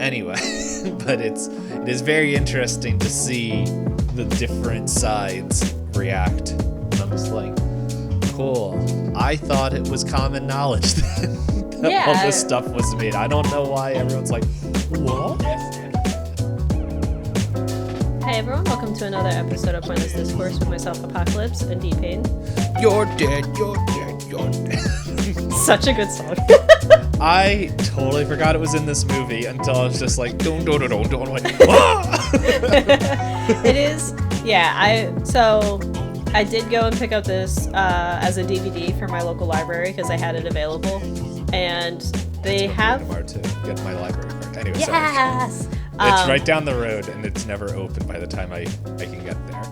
Anyway, but it is very interesting to see the different sides react. And I'm just like, cool. I thought it was common knowledge that all this stuff was made. I don't know why everyone's like, what? Hey everyone, welcome to another episode of Pointless Discourse with myself, Hoppocalypse, and Itisdpayne. You're dead, you're dead, you're dead. Such a good song. I totally forgot it was in this movie until I was just like, don't, like, ah! It is, yeah, I did go and pick up this as a DVD for my local library because I had it available, and they have... to get my library card. Anyway, yes! sorry. It's right down the road, and it's never open by the time I can get there.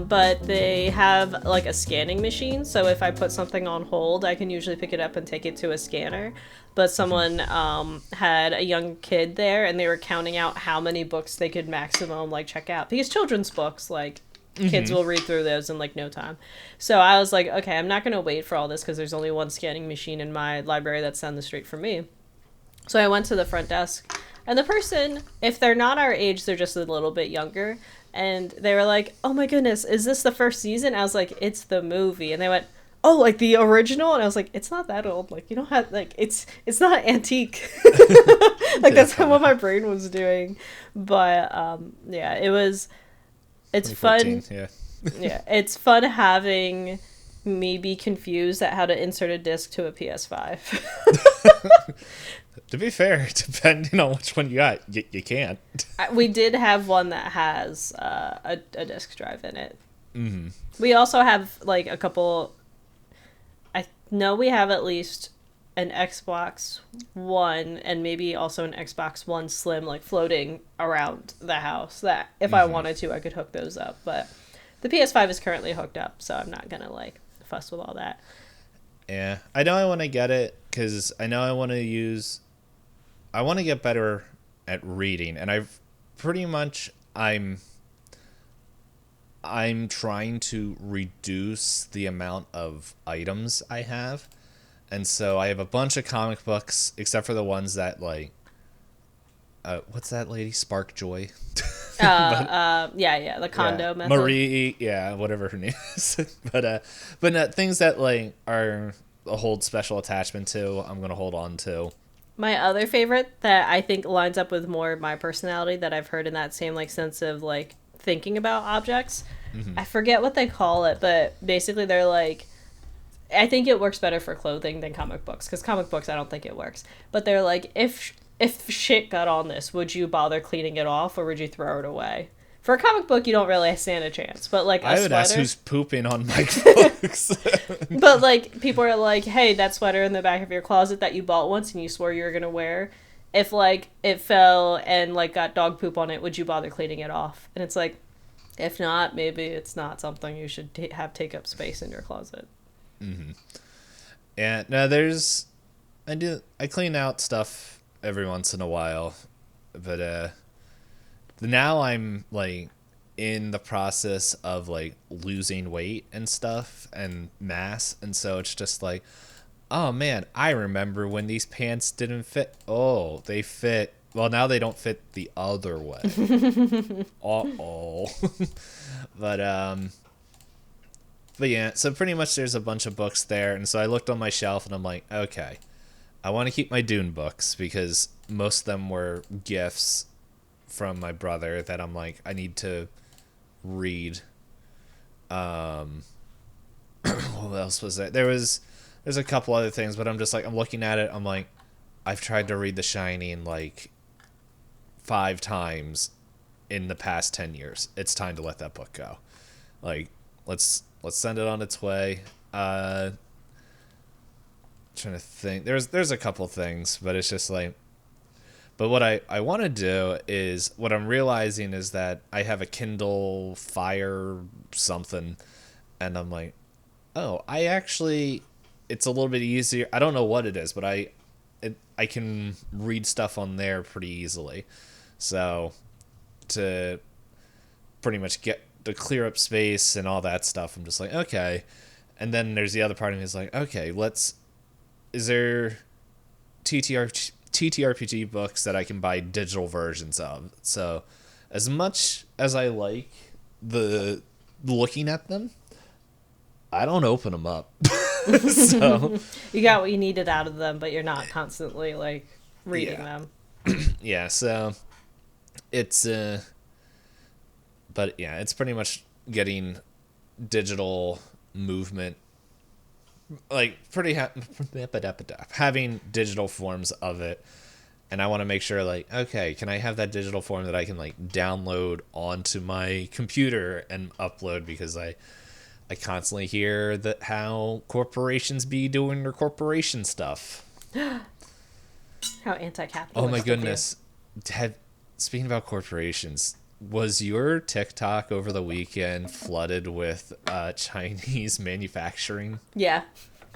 But they have like a scanning machine, so if I put something on hold, I can usually pick it up and take it to a scanner. But someone had a young kid there, and they were counting out how many books they could maximum like check out, because children's books, like, kids will read through those in like no time. So I was like, okay, I'm not gonna wait for all this because there's only one scanning machine in my library that's down the street from me. So I went to the front desk, and the person, if they're not our age, they're just a little bit younger, and they were like, oh my goodness, is this the first season? I was like, it's the movie. And they went, oh, like the original? And I was like, it's not that old. Like, you don't have, like, it's not antique. Like, that's what my brain was doing. But yeah, it's fun. Yeah, it's fun having me be confused at how to insert a disc to a PS5. To be fair, depending on which one you got, you can't. We did have one that has a disc drive in it. Mm-hmm. We also have like a couple. I know we have at least an Xbox One and maybe also an Xbox One Slim like floating around the house that if I wanted to, I could hook those up. But the PS5 is currently hooked up, so I'm not gonna like fuss with all that. Yeah, I know I want to get it because I know I want to get better at reading, and I'm trying to reduce the amount of items I have, and so I have a bunch of comic books, except for the ones that like, what's that lady? Spark Joy. The condo method. Marie, yeah, whatever her name is. but things that like are hold special attachment to, I'm gonna hold on to. My other favorite that I think lines up with more of my personality that I've heard in that same like sense of like thinking about objects. I forget what they call it, but basically they're like, I think it works better for clothing than comic books, because comic books I don't think it works. But they're like, if shit got on this, would you bother cleaning it off or would you throw it away? For a comic book, you don't really stand a chance, but like I would ask who's pooping on my books. But like people are like, hey, that sweater in the back of your closet that you bought once and you swore you were gonna wear, if like it fell and like got dog poop on it, would you bother cleaning it off? And it's like, if not, maybe it's not something you should have take up space in your closet. Yeah, no, I clean out stuff every once in a while, but now I'm like in the process of like losing weight and stuff and mass, and so it's just like, oh man, I remember when these pants didn't fit. Oh, they fit. Well, now they don't fit the other way. But yeah, so pretty much there's a bunch of books there, and so I looked on my shelf and I'm like, okay, I want to keep my Dune books because most of them were gifts from my brother that I'm like, I need to read. What else was there? There's a couple other things, but I'm just like, I'm looking at it, I'm like, I've tried to read The Shining like 5 times in the past 10 years. It's time to let that book go. Like, let's send it on its way. Trying to think. There's a couple things, but it's just like, but what I want to do is, what I'm realizing is that I have a Kindle Fire something, and I'm like, oh, it's a little bit easier. I don't know what it is, but I can read stuff on there pretty easily. So to pretty much get to clear up space and all that stuff, I'm just like, okay. And then there's the other part of me is like, okay, is there TTRPG books that I can buy digital versions of. So as much as I like the looking at them, I don't open them up. So You got what you needed out of them, but you're not constantly like reading yeah, them. yeah. So it's but yeah, it's pretty much getting digital movement, like having digital forms of it. And I want to make sure, like, okay, can I have that digital form that I can like download onto my computer and upload, because I constantly hear that how corporations be doing their corporation stuff. How anti-capitalist Oh my of you. goodness. Speaking about corporations, was your TikTok over the weekend flooded with Chinese manufacturing? Yeah.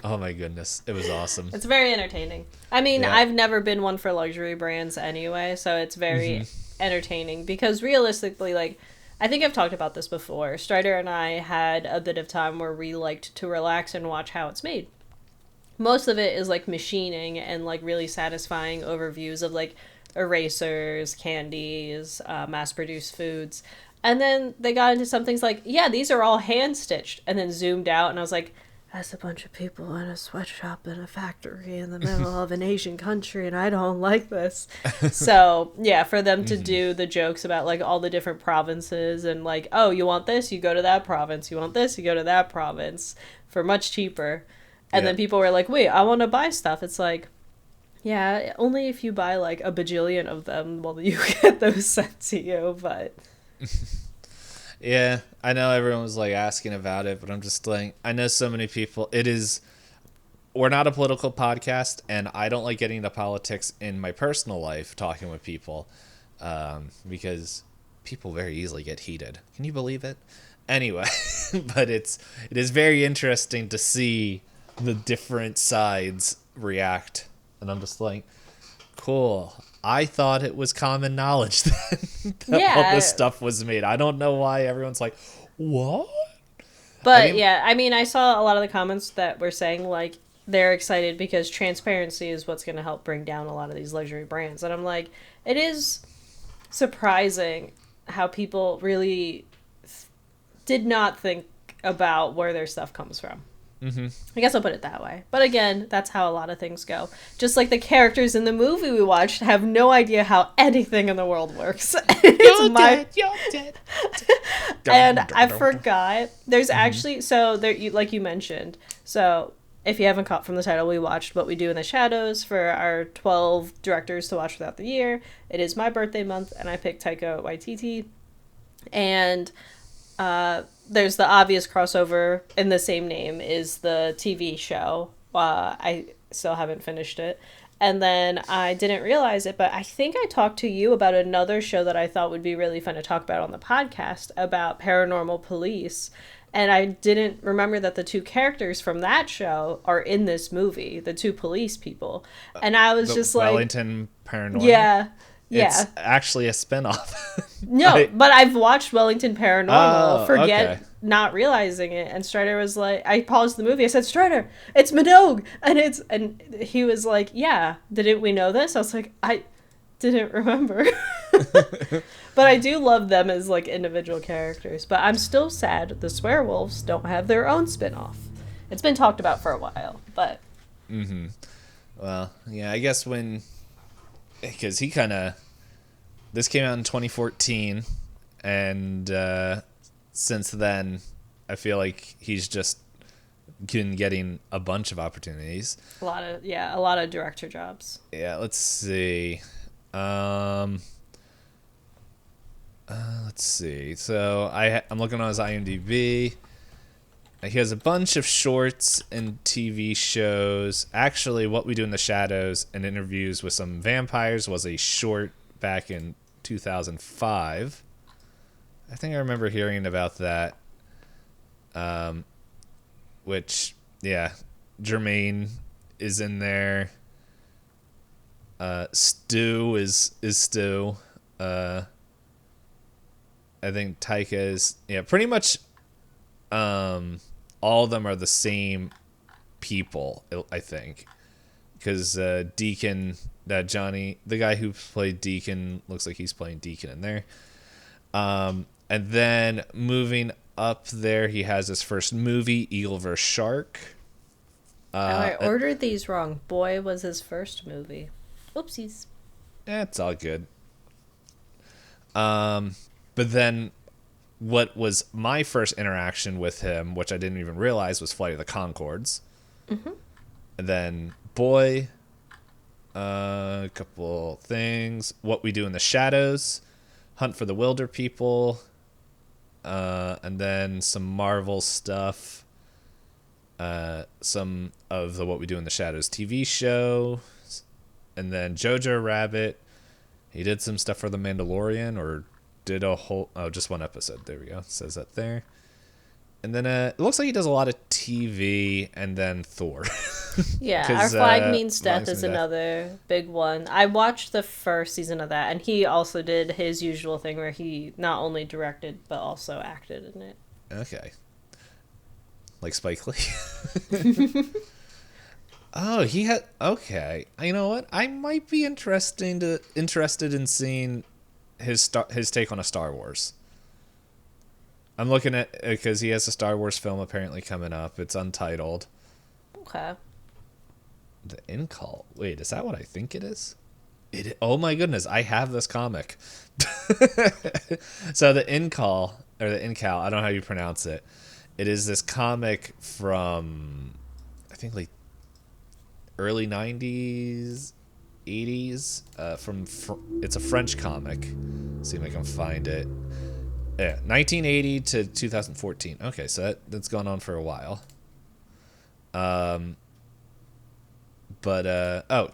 Oh my goodness. It was awesome. It's very entertaining. I mean, Yeah. I've never been one for luxury brands anyway, so it's very entertaining because realistically, like, I think I've talked about this before. Strider and I had a bit of time where we liked to relax and watch how it's made. Most of it is like machining and like really satisfying overviews of like erasers, candies, mass produced foods. And then they got into some things like, yeah, these are all hand stitched, and then zoomed out, and I was like, that's a bunch of people in a sweatshop in a factory in the middle of an Asian country, and I don't like this. So, yeah, for them to do the jokes about, like, all the different provinces and, like, oh, you want this? You go to that province. You want this? You go to that province for much cheaper. And then people were like, wait, I want to buy stuff. It's like, yeah, only if you buy, like, a bajillion of them will you get those sent to you, but... Yeah, I know everyone was like asking about it, but I'm just like, I know so many people. We're not a political podcast, and I don't like getting into politics in my personal life, talking with people, because people very easily get heated. Can you believe it? Anyway, but it is very interesting to see the different sides react, and I'm just like, cool. I thought it was common knowledge that all this stuff was made. I don't know why everyone's like, what? But yeah, I mean, I saw a lot of the comments that were saying like they're excited because transparency is what's going to help bring down a lot of these luxury brands. And I'm like, it is surprising how people really did not think about where their stuff comes from. Mm-hmm. I guess I'll put it that way. But again, that's how a lot of things go. Just like the characters in the movie we watched have no idea how anything in the world works. You're dead. And I forgot. There's actually, so there, like you mentioned. So if you haven't caught from the title, we watched What We Do in the Shadows for our 12 directors to watch throughout the year. It is my birthday month, and I picked Taika Waititi. And there's the obvious crossover in the same name is the TV show. I still haven't finished it. And then I didn't realize it, but I think I talked to you about another show that I thought would be really fun to talk about on the podcast about paranormal police. And I didn't remember that the two characters from that show are in this movie, the two police people. And I was just like... Wellington Paranormal? Yeah. Yeah. It's actually a spinoff. No, but I've watched Wellington Paranormal, not realizing it, and Strider was like, I paused the movie, I said, Strider, it's Minogue, and he was like, yeah, didn't we know this? I was like, I didn't remember. But I do love them as, like, individual characters, but I'm still sad the Swearwolves don't have their own spinoff. It's been talked about for a while, but... Mm-hmm. Well, yeah, I guess because he kind of... This came out in 2014, and since then, I feel like he's just been getting a bunch of opportunities. A lot of director jobs. Yeah, let's see. Let's see. So I'm looking on his IMDb. He has a bunch of shorts and TV shows. Actually, What We Do in the Shadows and Interviews with Some Vampires was a short back in 2005. I think I remember hearing about that. Which, yeah, Jermaine is in there. Stu is Stu. I think Taika is, yeah, pretty much. All of them are the same people, I think, because Deacon, Johnny, the guy who played Deacon, looks like he's playing Deacon in there. And then moving up there, he has his first movie, Eagle vs. Shark. I ordered these wrong. Boy was his first movie. Oopsies. It's all good. But then what was my first interaction with him, which I didn't even realize, was Flight of the Conchords. Mm-hmm. And then Boy, a couple things. What We Do in the Shadows, Hunt for the Wilder People, and then some Marvel stuff. Some of the What We Do in the Shadows TV show, and then Jojo Rabbit. He did some stuff for The Mandalorian, or did just one episode. There we go. It says that there. And then it looks like he does a lot of TV, and then Thor. Yeah, Our Flag Means Death is another big one. I watched the first season of that, and he also did his usual thing where he not only directed but also acted in it. Okay. Like Spike Lee. Oh, he had. Okay, you know what? I might be interested in seeing his take on a Star Wars. I'm looking at because he has a Star Wars film apparently coming up. It's untitled. Okay. The In Call. Wait, is that what I think it is? Oh my goodness, I have this comic. So the In Call, or the In Cal, I don't know how you pronounce it. It is this comic from, I think, like early 90s, 80s. It's a French comic. Let's see if I can find it. Yeah, 1980 to 2014. Okay, so that's gone on for a while. It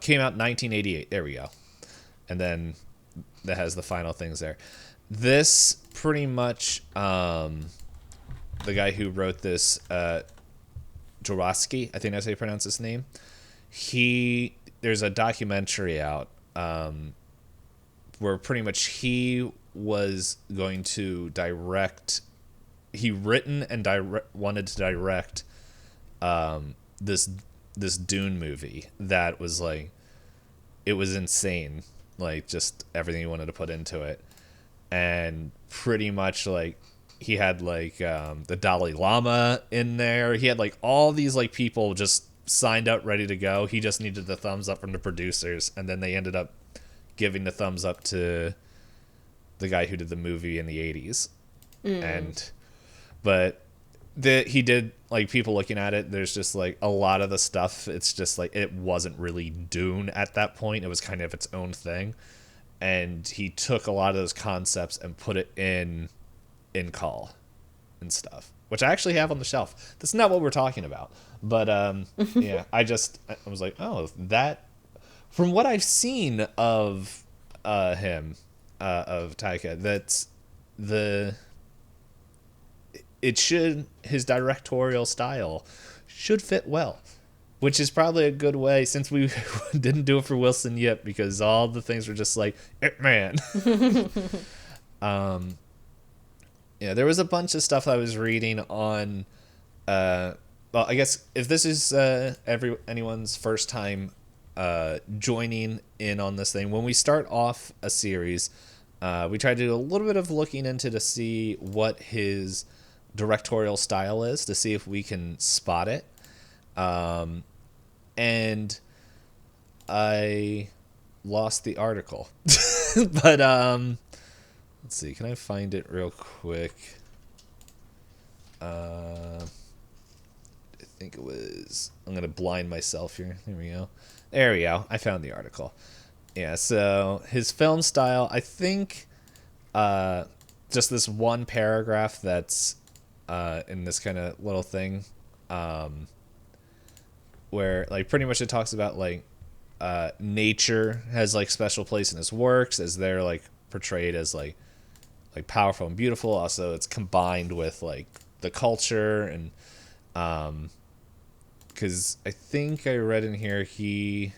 came out in 1988. There we go. And then that has the final things there. This pretty much, the guy who wrote this, Jurowski, I think that's how you pronounce his name. There's a documentary out, where pretty much he was going to direct. He written and wanted to direct, this Dune movie that was like, it was insane, like just everything he wanted to put into it, and pretty much like he had like the Dalai Lama in there. He had like all these like people just signed up, ready to go. He just needed the thumbs up from the producers, and then they ended up giving the thumbs up to the guy who did the movie in the 80s. But he did, like, people looking at it, there's just like a lot of the stuff, it's just like it wasn't really Dune at that point. It was kind of its own thing, and he took a lot of those concepts and put it in Call and stuff, which I actually have on the shelf. That's not what we're talking about, but yeah, I was like, oh, that, from what I've seen of him, of Taika, that's his directorial style should fit well, which is probably a good way, since we didn't do it for Wilson yet, because all the things were just like, man. Yeah, there was a bunch of stuff I was reading on, well, I guess if this is anyone's first time joining in on this thing, when we start off a series, we try to do a little bit of looking into to see what his directorial style is, to see if we can spot it. And I lost the article. But let's see, can I find it real quick? I think it was, I'm going to blind myself here. There we go. There we go. I found the article. Yeah, so his film style, I think, just this one paragraph that's in this kind of little thing, where like pretty much it talks about like nature has like special place in his works, as they're like portrayed as like powerful and beautiful. Also, it's combined with like the culture, and because I think I read in here he's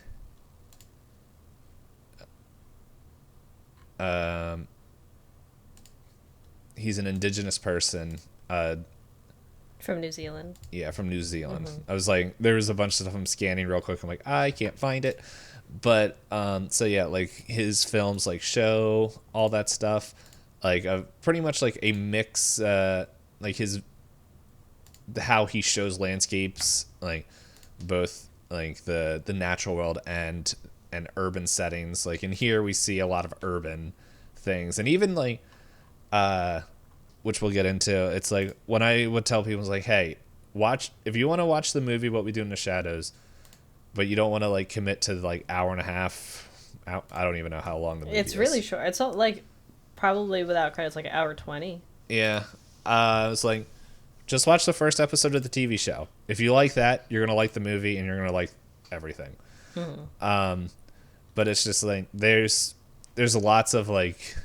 an indigenous person, From New Zealand. Yeah, from New Zealand. I was like, there was a bunch of stuff I'm scanning real quick. I'm like, I can't find it. But so yeah, like his films like show all that stuff, like pretty much like a mix, like his how he shows landscapes, like both like the natural world and urban settings. Like in here we see a lot of urban things, and even like which we'll get into. It's like when I would tell people, it's like, hey, watch if you want to watch the movie What We Do in the Shadows, but you don't want to like commit to like hour and a half. I don't even know how long the movie is. It's really short. It's not like probably without credits like an hour 20. Yeah, I was like, just watch the first episode of the TV show. If you like that, you're gonna like the movie, and you're gonna like everything. But it's just like there's lots of like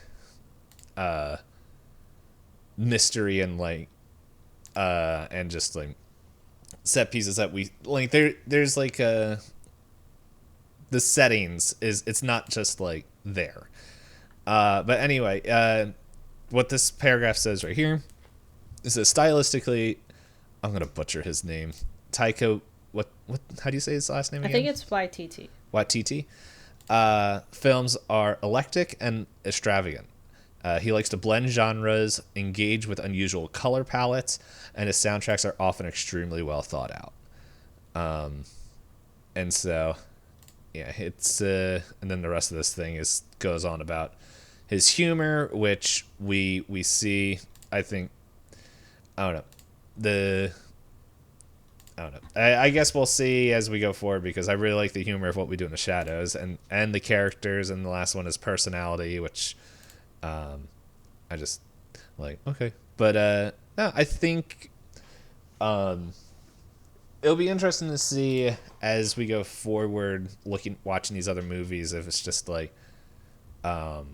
mystery and like and just like set pieces that we like. There's like the settings is it's not just like there. But anyway, what this paragraph says right here is that stylistically, I'm gonna butcher his name. Taika, what? How do you say his last name again? I think it's YTT. Waititi. Films are eclectic and extravagant. He likes to blend genres, engage with unusual color palettes, and his soundtracks are often extremely well thought out. And so, yeah, it's and then the rest of this thing goes on about his humor, which we see. I think I don't know. I guess we'll see as we go forward, because I really like the humor of What We Do in the Shadows and the characters, and the last one is personality, which I just like, okay. But no, I think it'll be interesting to see as we go forward watching these other movies, if it's just like after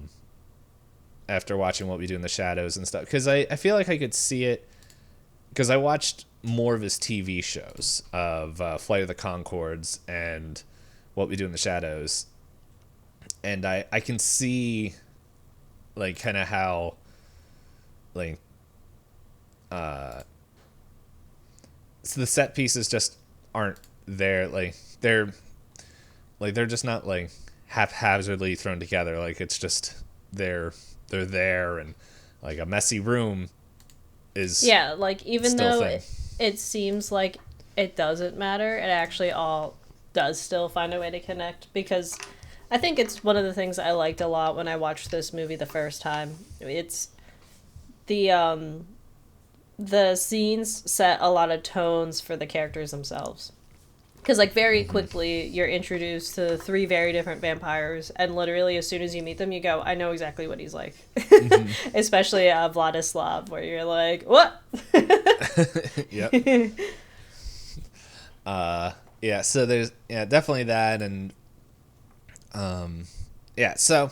watching What We Do in the Shadows and stuff, because I feel like I could see it, because I watched more of his TV shows of Flight of the Conchords and What We Do in the Shadows, and I can see like kind of how like so the set pieces just aren't there, like they're just not like haphazardly thrown together, like it's just they're there, and like a messy room is like even though it seems like it doesn't matter, it actually all does still find a way to connect, because I think it's one of the things I liked a lot when I watched this movie the first time. It's the scenes set a lot of tones for the characters themselves. Because, like, very quickly, you're introduced to 3 very different vampires, and literally, as soon as you meet them, you go, I know exactly what he's like. Especially Vladislav, where you're like, what? Yep. Yeah, so there's, definitely that, and, so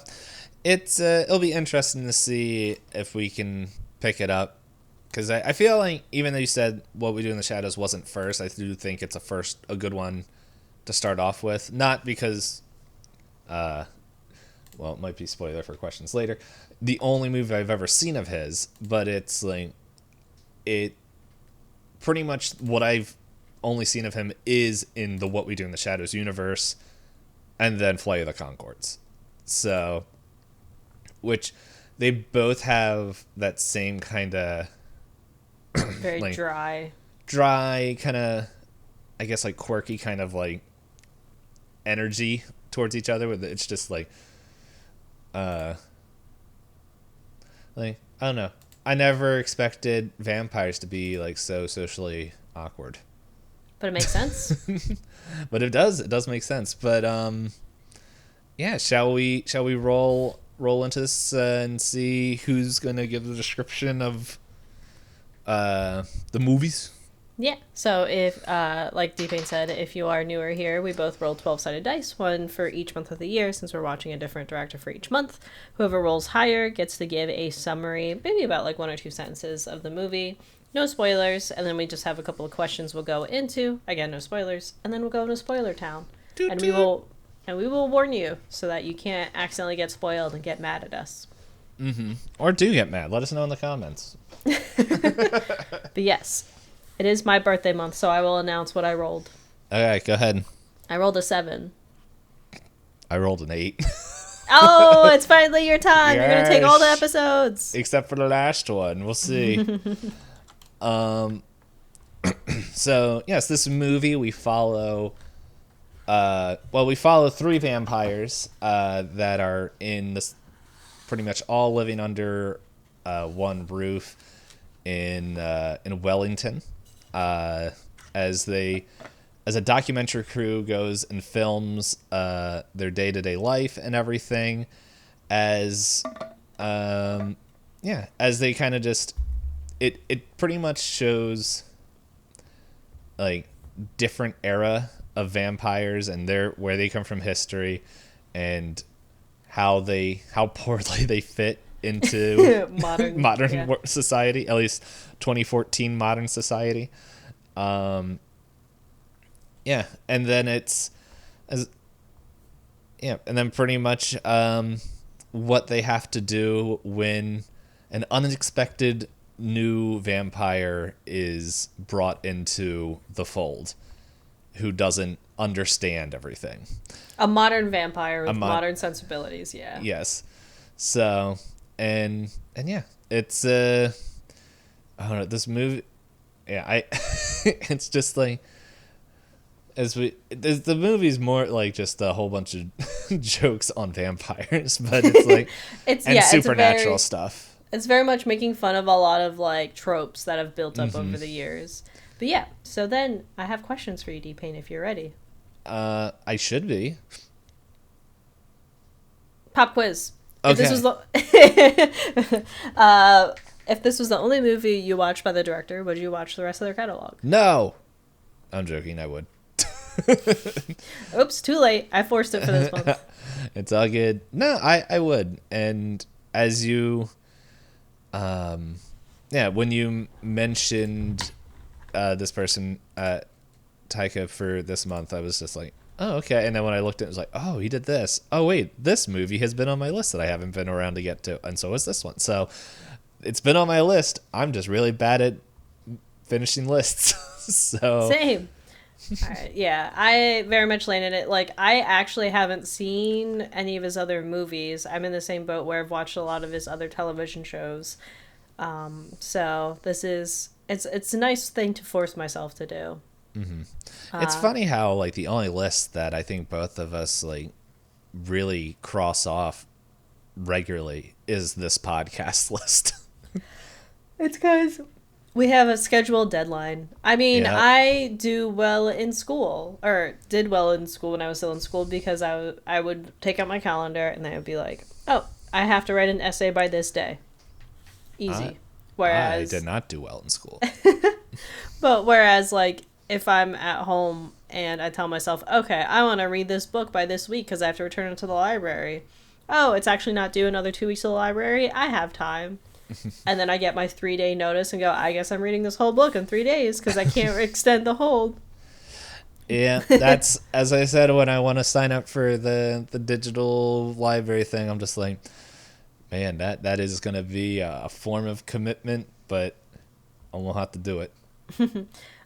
it'll be interesting to see if we can pick it up. Because I feel like, even though you said What We Do in the Shadows wasn't first, I do think it's a good one to start off with. Not because, it might be spoiler for questions later, the only movie I've ever seen of his, but it's like, it pretty much what I've only seen of him is in the What We Do in the Shadows universe, and then Flight of the Conchords. So, which they both have that same kind of very like, dry kind of, I guess, like quirky kind of like energy towards each other. With it's just like I don't know. I never expected vampires to be like so socially awkward. But it makes sense. But it does make sense. But shall we roll into this and see who's gonna give the description of the movies? Yeah. So if, like D-Payne said, if you are newer here, we both roll 12-sided dice, one for each month of the year, since we're watching a different director for each month. Whoever rolls higher gets to give a summary, maybe about like 1 or 2 sentences of the movie. No spoilers, and then we just have a couple of questions we'll go into. Again, no spoilers, and then we'll go into Spoiler Town. And we will warn you so that you can't accidentally get spoiled and get mad at us. Mm-hmm. Or do get mad. Let us know in the comments. But yes, It is my birthday month, so I will announce what I rolled. Okay, go ahead. I rolled a 7. I rolled an 8. Oh, it's finally your time. You're going to take all the Yes. episodes. Except for the last one. We'll see. So, yes, this movie we follow... we follow 3 vampires that are in this... pretty much all living under one roof in Wellington. As a documentary crew goes and films their day-to-day life and everything, as they kind of just it pretty much shows like different era of vampires and where they come from history and how poorly they fit into modern society, at least 2014 modern society. And then and then pretty much what they have to do when an unexpected new vampire is brought into the fold who doesn't understand everything. A modern vampire with modern sensibilities, yeah. Yes. So, and yeah, it's I don't know, this movie, yeah, it's just like, the movie's more like just a whole bunch of jokes on vampires, but it's like, supernatural stuff. It's very much making fun of a lot of like tropes that have built up over the years. But yeah, so then I have questions for you, Dpayne, if you're ready. I should be. Pop quiz. Okay. If this was the only movie you watched by the director, would you watch the rest of their catalog? No. I'm joking, I would. Oops, too late. I forced it for this month. It's all good. No, I would. And as you when you mentioned this person, Taika, for this month, I was just like, oh, okay. And then when I looked at it, it was like, oh, he did this. Oh, wait, this movie has been on my list that I haven't been around to get to. And so is this one. So it's been on my list. I'm just really bad at finishing lists. So Same. All right, yeah, I very much landed it. Like, I actually haven't seen any of his other movies. I'm in the same boat where I've watched a lot of his other television shows. So this is it's a nice thing to force myself to do. Mm-hmm. It's funny how like the only list that I think both of us like really cross off regularly is this podcast list. It's because we have a scheduled deadline. I mean, Yeah. I do well in school, or did well in school when I was still in school, because I would take out my calendar and then I would be like, oh, I have to write an essay by this day. Easy. Whereas I did not do well in school. whereas like if I'm at home and I tell myself, okay, I want to read this book by this week because I have to return it to the library. Oh, it's actually not due another 2 weeks to the library. I have time. And then I get my 3-day notice and go, I guess I'm reading this whole book in 3 days because I can't extend the hold. Yeah, that's, as I said, when I want to sign up for the digital library thing, I'm just like, man, that is going to be a form of commitment, but I won't have to do it.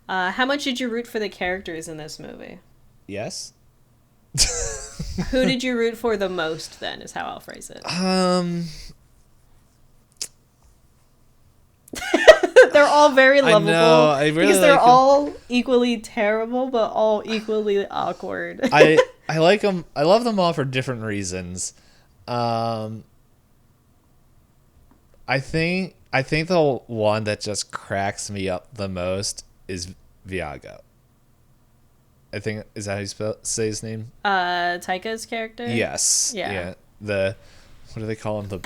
How much did you root for the characters in this movie? Yes. Who did you root for the most, then, is how I'll phrase it. They're all very lovable. I know, I really because they're like all equally terrible, but all equally awkward. I like them. I love them all for different reasons. I think the one that just cracks me up the most is Viago. I think, is that how you say his name? Taika's character? Yes. Yeah. What do they call him?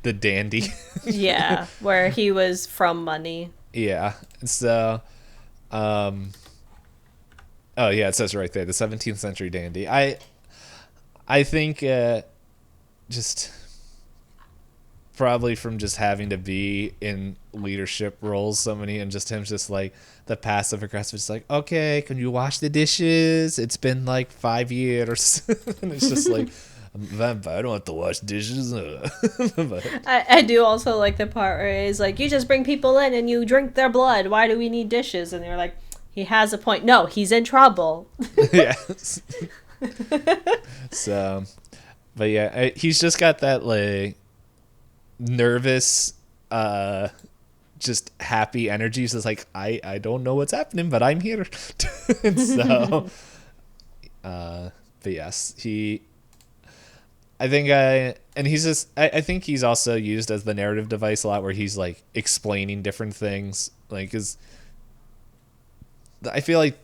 The dandy. Yeah, where he was from money. Yeah. So, oh yeah, it says right there, the 17th century dandy. I think just probably from just having to be in leadership roles so many, and just him just like the passive aggressive, just like, okay, can you wash the dishes? It's been like 5 years. And it's just like, I'm a vampire. I don't have to wash dishes. But, I do also like the part where it's like, you just bring people in and you drink their blood. Why do we need dishes? And they're like, he has a point. No, he's in trouble. yes. So, but yeah, he's just got that like nervous, just happy energy. So it's like I don't know what's happening, but I'm here. And so, but yes, I think he's also used as the narrative device a lot, where he's like explaining different things, like because I feel like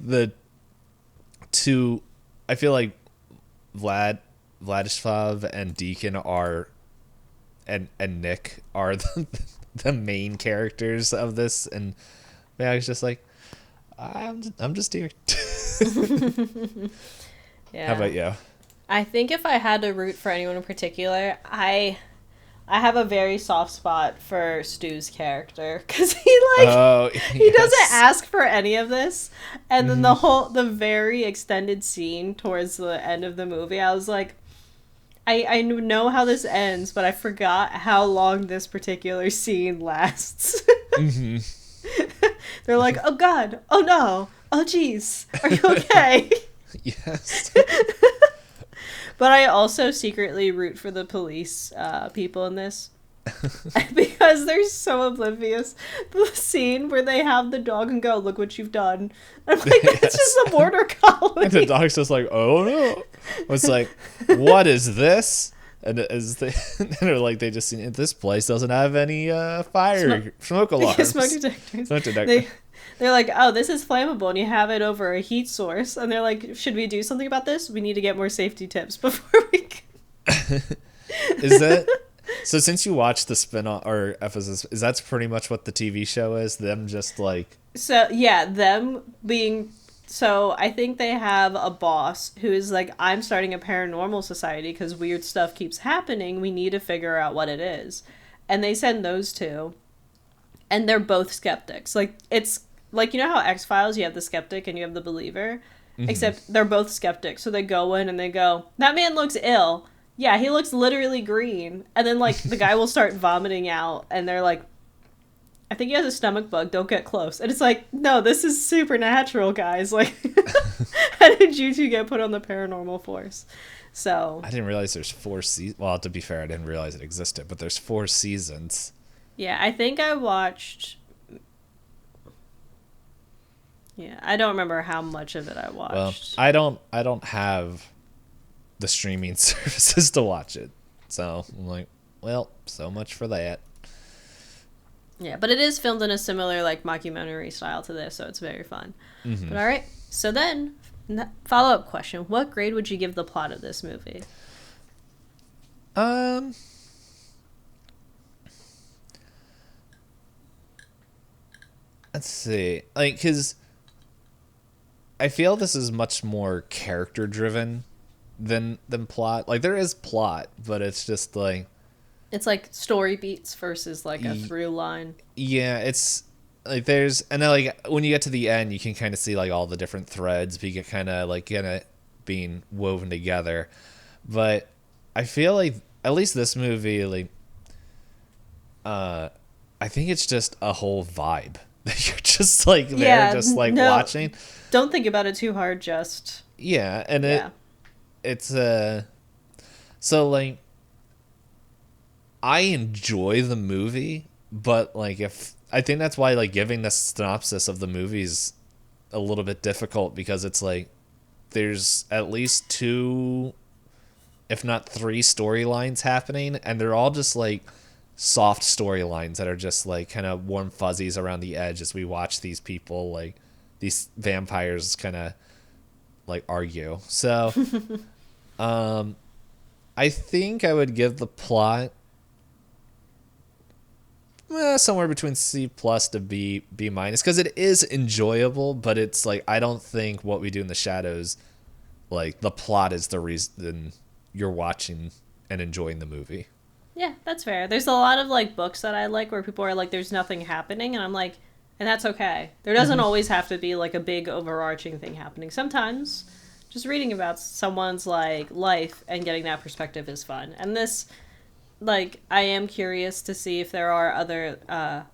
I feel like Vladislav and Deacon are and Nick are the main characters of this, and yeah, I was just like, I'm just here. Yeah. How about you? I think if I had to root for anyone in particular, I have a very soft spot for Stu's character because Oh, he doesn't yes. ask for any of this, and then the very extended scene towards the end of the movie, I was like, I know how this ends, but I forgot how long this particular scene lasts. They're like, oh god, oh no, oh jeez, are you okay? Yes. But I also secretly root for the police people in this. Because they're so oblivious. The scene where they have the dog and go, look what you've done. I'm like, it's Yes. just a border collie. And the dog's just like, oh no. It's like, what is this? And they're like, they just seen this place doesn't have any smoke alarms. Smoke detectors. Smoke detector. They're like, oh, this is flammable, and you have it over a heat source. And they're like, should we do something about this? We need to get more safety tips before we can. Is that so? Since you watched the spin-off or episodes, is that's pretty much what the TV show is? Them just like So, yeah, them being... So, I think they have a boss who is like, I'm starting a paranormal society because weird stuff keeps happening. We need to figure out what it is. And they send those two. And they're both skeptics. Like, it's... Like, you know how X-Files, you have the skeptic and you have the believer? Mm-hmm. Except they're both skeptics. So they go in and they go, that man looks ill. Yeah, he looks literally green. And then, like, the guy will start vomiting out. And they're like, I think he has a stomach bug. Don't get close. And it's like, no, this is supernatural, guys. Like, how did you two get put on the paranormal force? So I didn't realize there's 4 seasons. Well, to be fair, I didn't realize it existed, but there's 4 seasons. yeah, I think I watched... Yeah, I don't remember how much of it I watched. Well, I don't have the streaming services to watch it. So I'm like, well, so much for that. Yeah, but it is filmed in a similar like mockumentary style to this, so it's very fun. Mm-hmm. But all right, so then follow-up question: what grade would you give the plot of this movie? Let's see, like, because I feel this is much more character driven than plot. Like, there is plot, but it's just like it's like story beats versus like a through line. Yeah, it's like there's, and then like when you get to the end, you can kind of see like all the different threads be kind of being woven together. But I feel like at least this movie, like, I think it's just a whole vibe that you're just like there, just like watching. Don't think about it too hard. Just and it's so like I enjoy the movie, but like if I think that's why like giving the synopsis of the movie is a little bit difficult, because it's like there's at least 2, if not 3 storylines happening, and they're all just like soft storylines that are just like kind of warm fuzzies around the edge as we watch these people, like these vampires, kind of like argue. So I think I would give the plot somewhere between C+ to B- because it is enjoyable, but it's like I don't think What We Do in the Shadows, like the plot is the reason you're watching and enjoying the movie. Yeah, that's fair. There's a lot of like books that I like where people are like, there's nothing happening, and I'm like, and that's okay. There doesn't always have to be like a big overarching thing happening. Sometimes just reading about someone's like life and getting that perspective is fun. And this, like, I am curious to see if there are other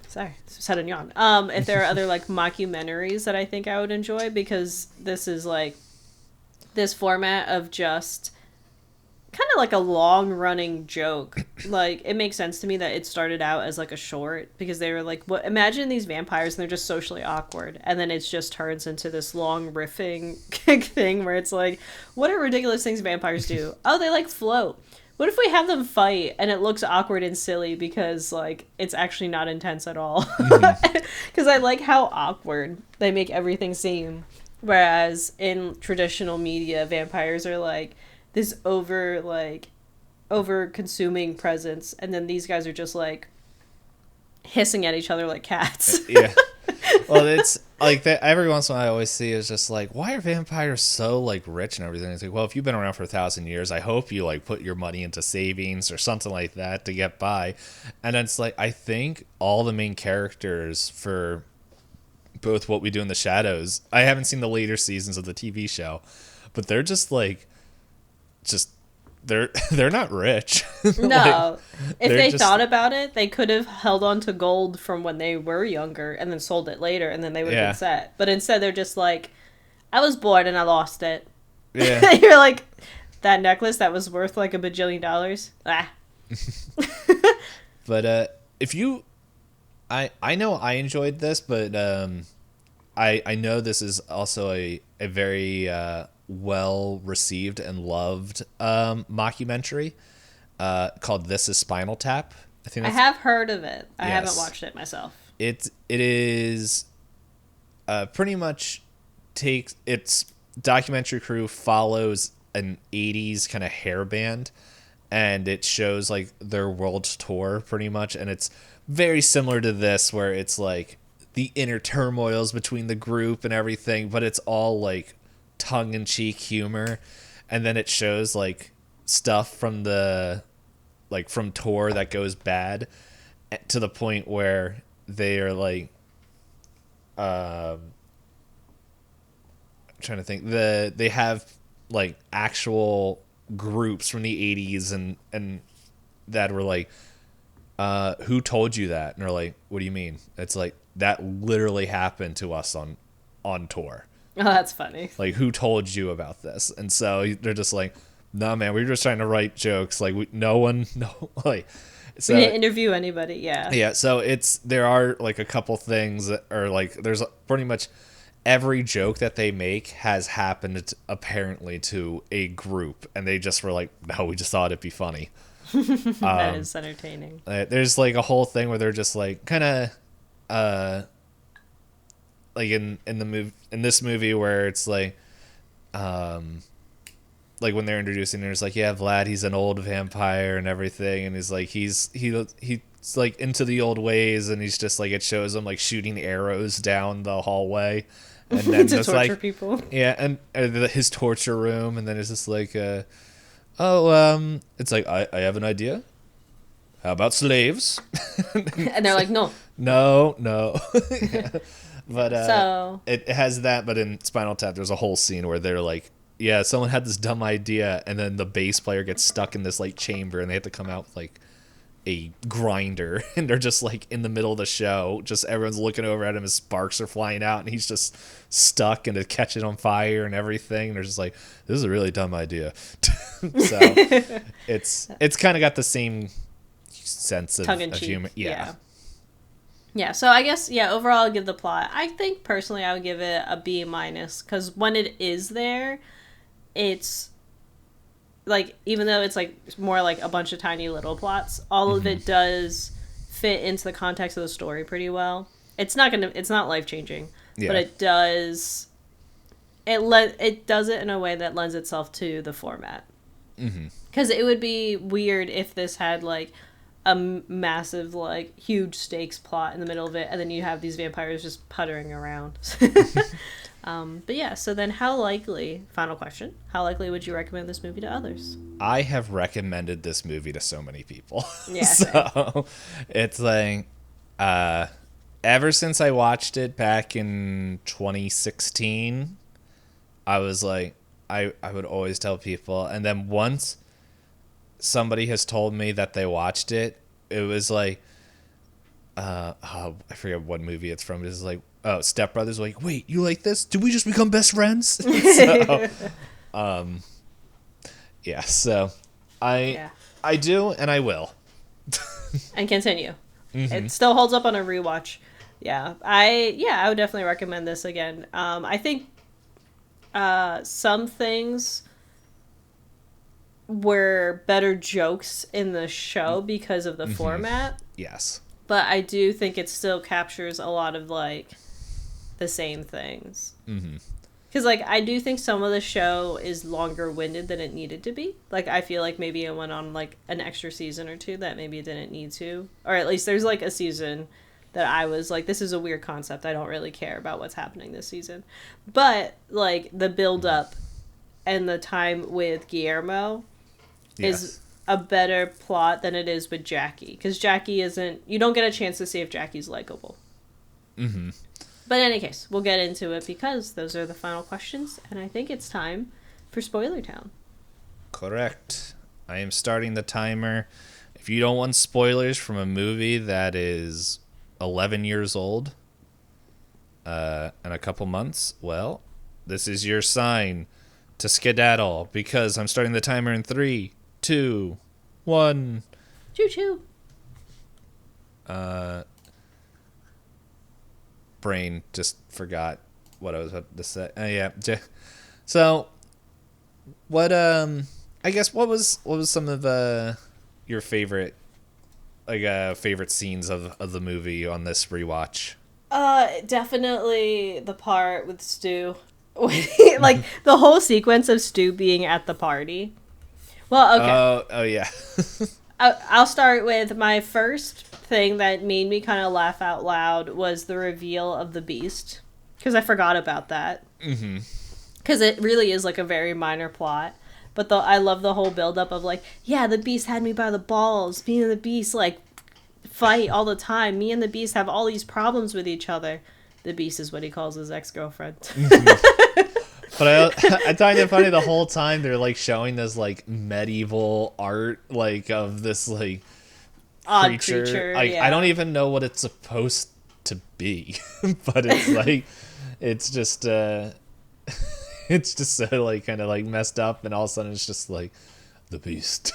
sorry, sudden yawn. If there are other like mockumentaries that I think I would enjoy, because this is like this format of just kind of like a long running joke. Like, it makes sense to me that it started out as like a short, because they were like, what, imagine these vampires and they're just socially awkward, and then it just turns into this long riffing thing where it's like, what are ridiculous things vampires do? Oh, they like float. What if we have them fight and it looks awkward and silly because like it's actually not intense at all? Because I like how awkward they make everything seem, whereas in traditional media vampires are like this over consuming presence, and then these guys are just like hissing at each other like cats. Yeah. Well, it's like that. Every once in a while I always see is just like, why are vampires so like rich and everything? It's like, well, if you've been around for 1,000 years, I hope you like put your money into savings or something like that to get by. And then it's like, I think all the main characters for both What We Do in the Shadows, I haven't seen the later seasons of the TV show, but they're just like, they're not rich. No. Like, If they just, thought about it, they could have held on to gold from when they were younger and then sold it later, and then they would have been set. But instead they're just like, I was bored and I lost it. yeah. You're like, that necklace that was worth like $1 bajillion? Ah. But if you, I know I enjoyed this, but I know this is also a very well received and loved mockumentary called This Is Spinal Tap. I have heard of it. I Yes. haven't watched it myself. It is pretty much takes its documentary crew follows an 80s kind of hair band, and it shows like their world tour pretty much, and it's very similar to this, where it's like the inner turmoils between the group and everything, but it's all like tongue-in-cheek humor. And then it shows like stuff from the like from tour that goes bad, to the point where they are like I'm trying to think, they have like actual groups from the 80s and that were like, who told you that? And they're like, what do you mean? It's like, that literally happened to us on tour. Oh, that's funny. Like, who told you about this? And so they're just like, no, man, we were just trying to write jokes. Like, no, like, so We didn't interview anybody, yeah. yeah. So there are like a couple things that are like, there's pretty much every joke that they make has happened apparently to a group, and they just were like, no, we just thought it'd be funny. That is entertaining. There's like a whole thing where they're just like kind of like in this movie where it's like when they're introducing, there's like, yeah, Vlad, he's an old vampire and everything, and he's like he's like into the old ways, and he's just like, it shows him like shooting arrows down the hallway, and then to it's torture like people. yeah, and his torture room, and then it's just like it's like, I have an idea. How about slaves? And they're like, no. No. Yeah. But So it has that, but in Spinal Tap there's a whole scene where they're like, yeah, someone had this dumb idea, and then the bass player gets stuck in this like chamber, and they have to come out with like a grinder, and they're just like in the middle of the show, just everyone's looking over at him as sparks are flying out, and he's just stuck and to catch it on fire and everything, and they're just like, this is a really dumb idea. So it's kind of got the same sense of humor. Yeah, so I guess, overall I'll give the plot. I think personally I would give it a B-, because when it is there, it's like, even though it's like more like a bunch of tiny little plots, all of it does fit into the context of the story pretty well. It's not life-changing, but it does, it does it in a way that lends itself to the format. Because it would be weird if this had like a massive, like, huge stakes plot in the middle of it, and then you have these vampires just puttering around. But yeah, so then final question, how likely would you recommend this movie to others? I have recommended this movie to so many people. Yeah. So it's like, ever since I watched it back in 2016, I was like, I would always tell people. And then once somebody has told me that they watched it, it was like, I forget what movie it's from. It's like, oh, Step Brothers. Like, wait, you like this? Did we just become best friends? So, yeah. So, I do, and I will. And continue. It still holds up on a rewatch. Yeah, I would definitely recommend this again. I think some things were better jokes in the show because of the format. Yes. But I do think it still captures a lot of, like, the same things. Because, like, I do think some of the show is longer-winded than it needed to be. Like, I feel like maybe it went on, like, an extra season or two that maybe it didn't need to. Or at least there's, like, a season that I was like, this is a weird concept. I don't really care about what's happening this season. But, like, the build-up and the time with Guillermo is a better plot than it is with Jackie. Because Jackie isn't... You don't get a chance to see if Jackie's likable. But in any case, we'll get into it because those are the final questions, and I think it's time for Spoiler Town. Correct. I am starting the timer. If you don't want spoilers from a movie that is 11 years old in a couple months, well, this is your sign to skedaddle because I'm starting the timer in 3, 2, 1. Choo-choo. Brain just forgot what I was about to say. Yeah. So, what I guess what was some of your favorite favorite scenes of the movie on this rewatch? Definitely the part with Stu. Like the whole sequence of Stu being at the party. Well, okay. Oh yeah. I'll start with my first thing that made me kind of laugh out loud was the reveal of the Beast, because I forgot about that. Because it really is like a very minor plot, but I love the whole buildup of like, yeah, the Beast had me by the balls. Me and the Beast like fight all the time. Me and the Beast have all these problems with each other. The Beast is what he calls his ex-girlfriend. But I find it funny the whole time they're like showing this like medieval art like of this like odd creature. I don't even know what it's supposed to be, but it's like it's just so like kind of like messed up, and all of a sudden it's just like the Beast.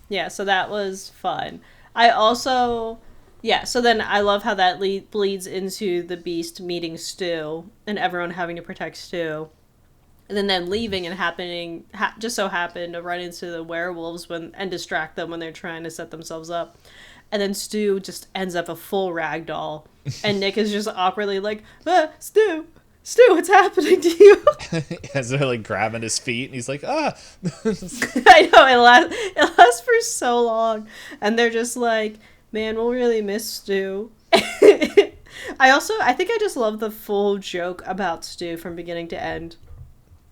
Yeah, so that was fun. I also so then I love how that bleeds into the Beast meeting Stu and everyone having to protect Stu. And then leaving and just so happened to run into the werewolves and distract them when they're trying to set themselves up. And then Stu just ends up a full ragdoll. And Nick is just awkwardly like, Stu, what's happening to you? As they're like grabbing his feet, and he's like, ah. I know, it lasts for so long. And they're just like, man, we'll really miss Stu. I think I just love the full joke about Stu from beginning to end.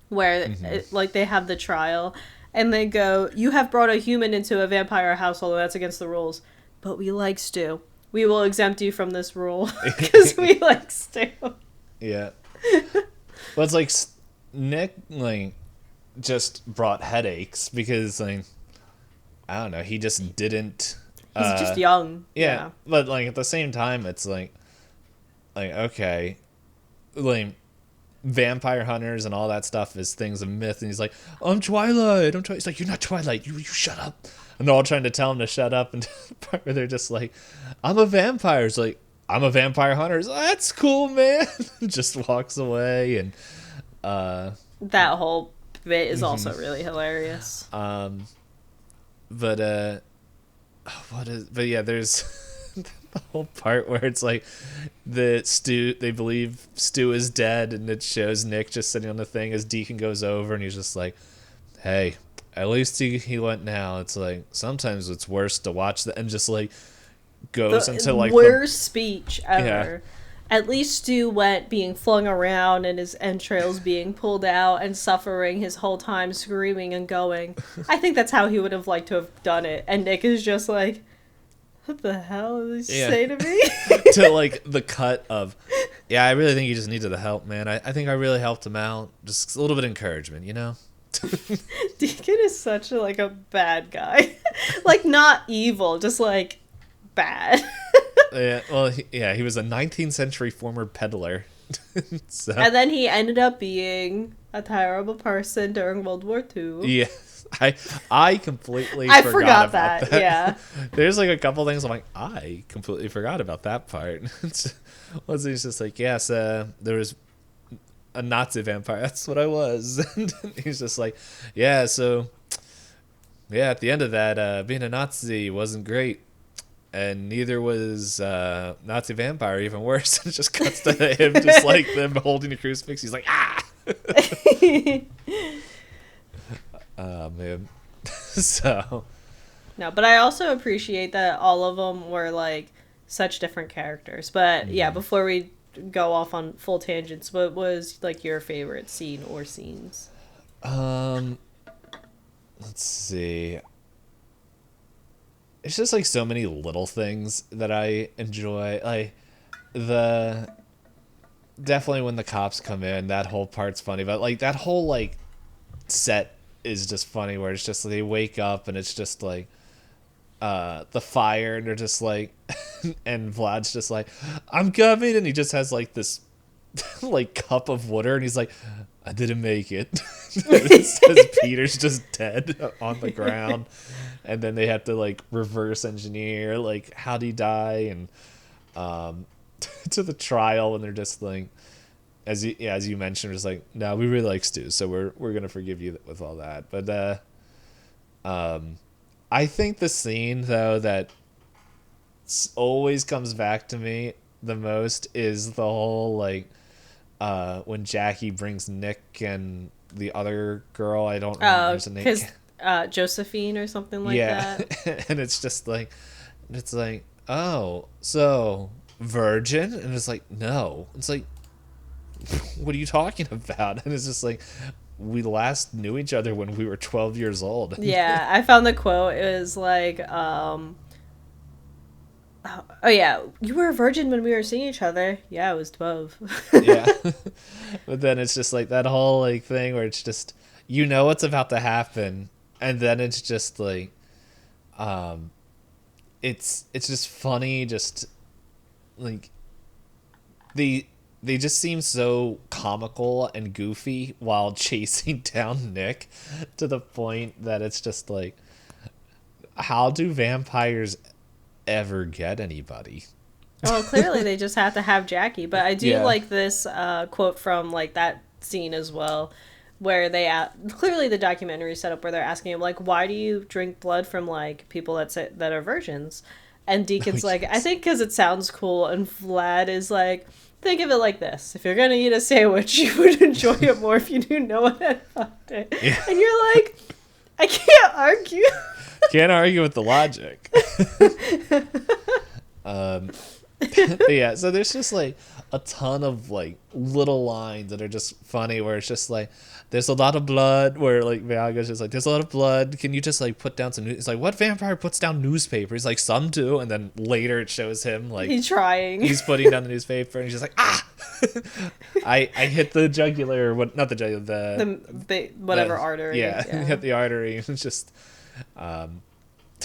Where, like, they have the trial, and they go, you have brought a human into a vampire household, and that's against the rules. But we like Stu. We will exempt you from this rule, because we like Stu. Yeah. Well, it's like, Nick, like, just brought headaches, because, like, I don't know, he just didn't... He's just young. Yeah, but, like, at the same time, it's like, okay, like... vampire hunters and all that stuff is things of myth, and he's like, I'm Twilight. He's like, you're not Twilight. You shut up. And they're all trying to tell him to shut up, and part where they're just like, I'm a vampire. It's like, I'm a vampire hunter. It's like, that's cool, man. Just walks away, and that whole bit is also really hilarious. But yeah, there's the whole part where it's like they believe Stu is dead, and it shows Nick just sitting on the thing as Deacon goes over, and he's just like, hey, at least he went now. It's like, sometimes it's worse to watch and just like goes into like worst speech ever. Yeah. At least Stu went being flung around and his entrails being pulled out and suffering his whole time, screaming and going. I think that's how he would have liked to have done it. And Nick is just like, what the hell did he Yeah. say to me? To like the cut of, yeah, I really think he just needed the help, man. I think I really helped him out. Just a little bit of encouragement, you know? Deacon is such a, like a bad guy. Like not evil, just like bad. Yeah, well, he was a 19th century former peddler. So, And then he ended up being a terrible person during World War II. yeah, I completely I forgot about that. that. Yeah. There's like a couple things I'm like, I completely forgot about that part. Was he's just like, yes, there was a Nazi vampire. That's what I was. And he's just like, yeah, so yeah, at the end of that, being a Nazi wasn't great. And neither was Nazi vampire, even worse. It just cuts to him, just like them holding a crucifix. He's like, ah! Oh, man. So, No, but I also appreciate that all of them were like such different characters. But yeah, before we go off on full tangents, what was like your favorite scene or scenes? let's see. It's just like so many little things that I enjoy. Like the definitely when the cops come in, that whole part's funny. But like that whole like set is just funny, where it's just they wake up and it's just like the fire, and they're just like, and Vlad's just like, I'm coming, and he just has like this like cup of water, and he's like, I didn't make it. It says Peter's just dead on the ground, and then they have to like reverse engineer like how'd he die, and to the trial, and they're just like, as you mentioned, it's like, no, we really like Stu, so we're gonna forgive you with all that. But I think the scene though that always comes back to me the most is the whole like when Jackie brings Nick and the other girl, I don't remember his name. Because Josephine or something like that. And it's like, oh, so virgin? And it's like, no. It's like, what are you talking about? And it's just like, we last knew each other when we were 12 years old. Yeah, I found the quote. It was like, oh yeah, you were a virgin when we were seeing each other. Yeah, I was 12. Yeah. But then it's just like that whole like thing where it's just, you know what's about to happen, and then it's just like it's just funny, just like they just seem so comical and goofy while chasing down Nick, to the point that it's just like, how do vampires ever get anybody? Well, clearly they just have to have Jackie. But I do Yeah. like this quote from like that scene as well, where clearly the documentary set up where they're asking him like, why do you drink blood from like people that are virgins? And Deacon's like, I Yes. think because it sounds cool. And Vlad is like, think of it like this: if you're gonna eat a sandwich, you would enjoy it more if you knew no one had fucked it. Yeah. And you're like, I can't argue. Can't argue with the logic. But yeah, so there's just like a ton of like little lines that are just funny, where it's just like, there's a lot of blood, where like Viaga's just like, there's a lot of blood, can you just like put down some it's like, what vampire puts down newspaper? He's like, some do. And then later it shows him like He's trying. he's putting down the newspaper, and he's just like, ah. I hit the jugular, what, not the jugular, Whatever artery. yeah. Hit the artery. It's just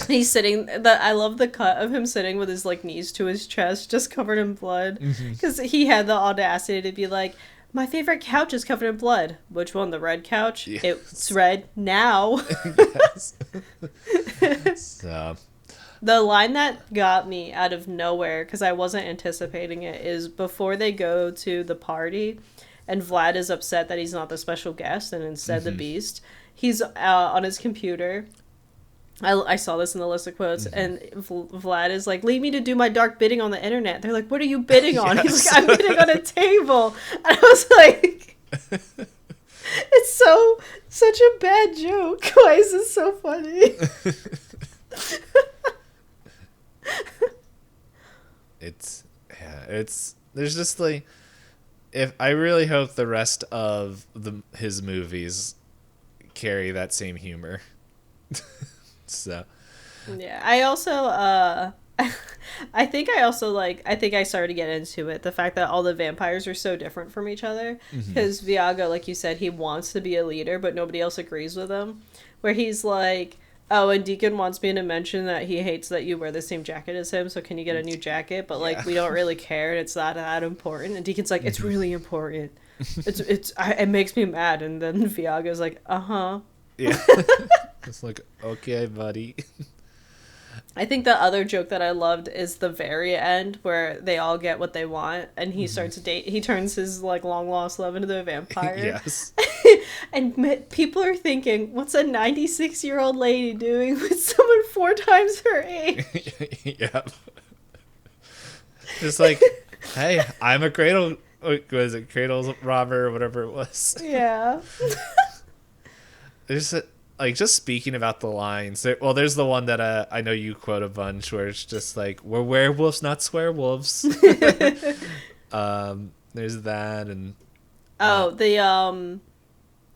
He's sitting. I love the cut of him sitting with his like knees to his chest, just covered in blood, because he had the audacity to be like, "My favorite couch is covered in blood." Which one? The red couch? Yes. It's red now. yes. So The line that got me out of nowhere, because I wasn't anticipating it, is before they go to the party, and Vlad is upset that he's not the special guest and instead the Beast. He's on his computer. I saw this in the list of quotes, and Vlad is like, leave me to do my dark bidding on the internet. They're like, what are you bidding on? Yes. He's like, I'm bidding on a table. And I was like, it's such a bad joke. Why is this so funny? There's just like, if I really hope the rest of his movies carry that same humor. So Yeah, I also I think I also like. I think I started to get into it. The fact that all the vampires are so different from each other. Because Viago, like you said, he wants to be a leader, but nobody else agrees with him. Where he's like, "Oh, and Deacon wants me to mention that he hates that you wear the same jacket as him. So can you get a new jacket? But like, Yeah. we don't really care. And it's not that important." And Deacon's like, "It's really important. It makes me mad." And then Viago's like, "Uh huh." Yeah. It's like, okay, buddy. I think the other joke that I loved is the very end where they all get what they want and he starts to date. He turns his like long lost love into a vampire. Yes. And people are thinking, what's a 96-year-old lady doing with someone 4 times her age? Yeah. Just like, hey, I'm a cradle. What was it? Cradle robber or whatever it was. Yeah. There's like just speaking about the lines. There's the one that I know you quote a bunch where it's just like, we're werewolves, not swearwolves. There's that and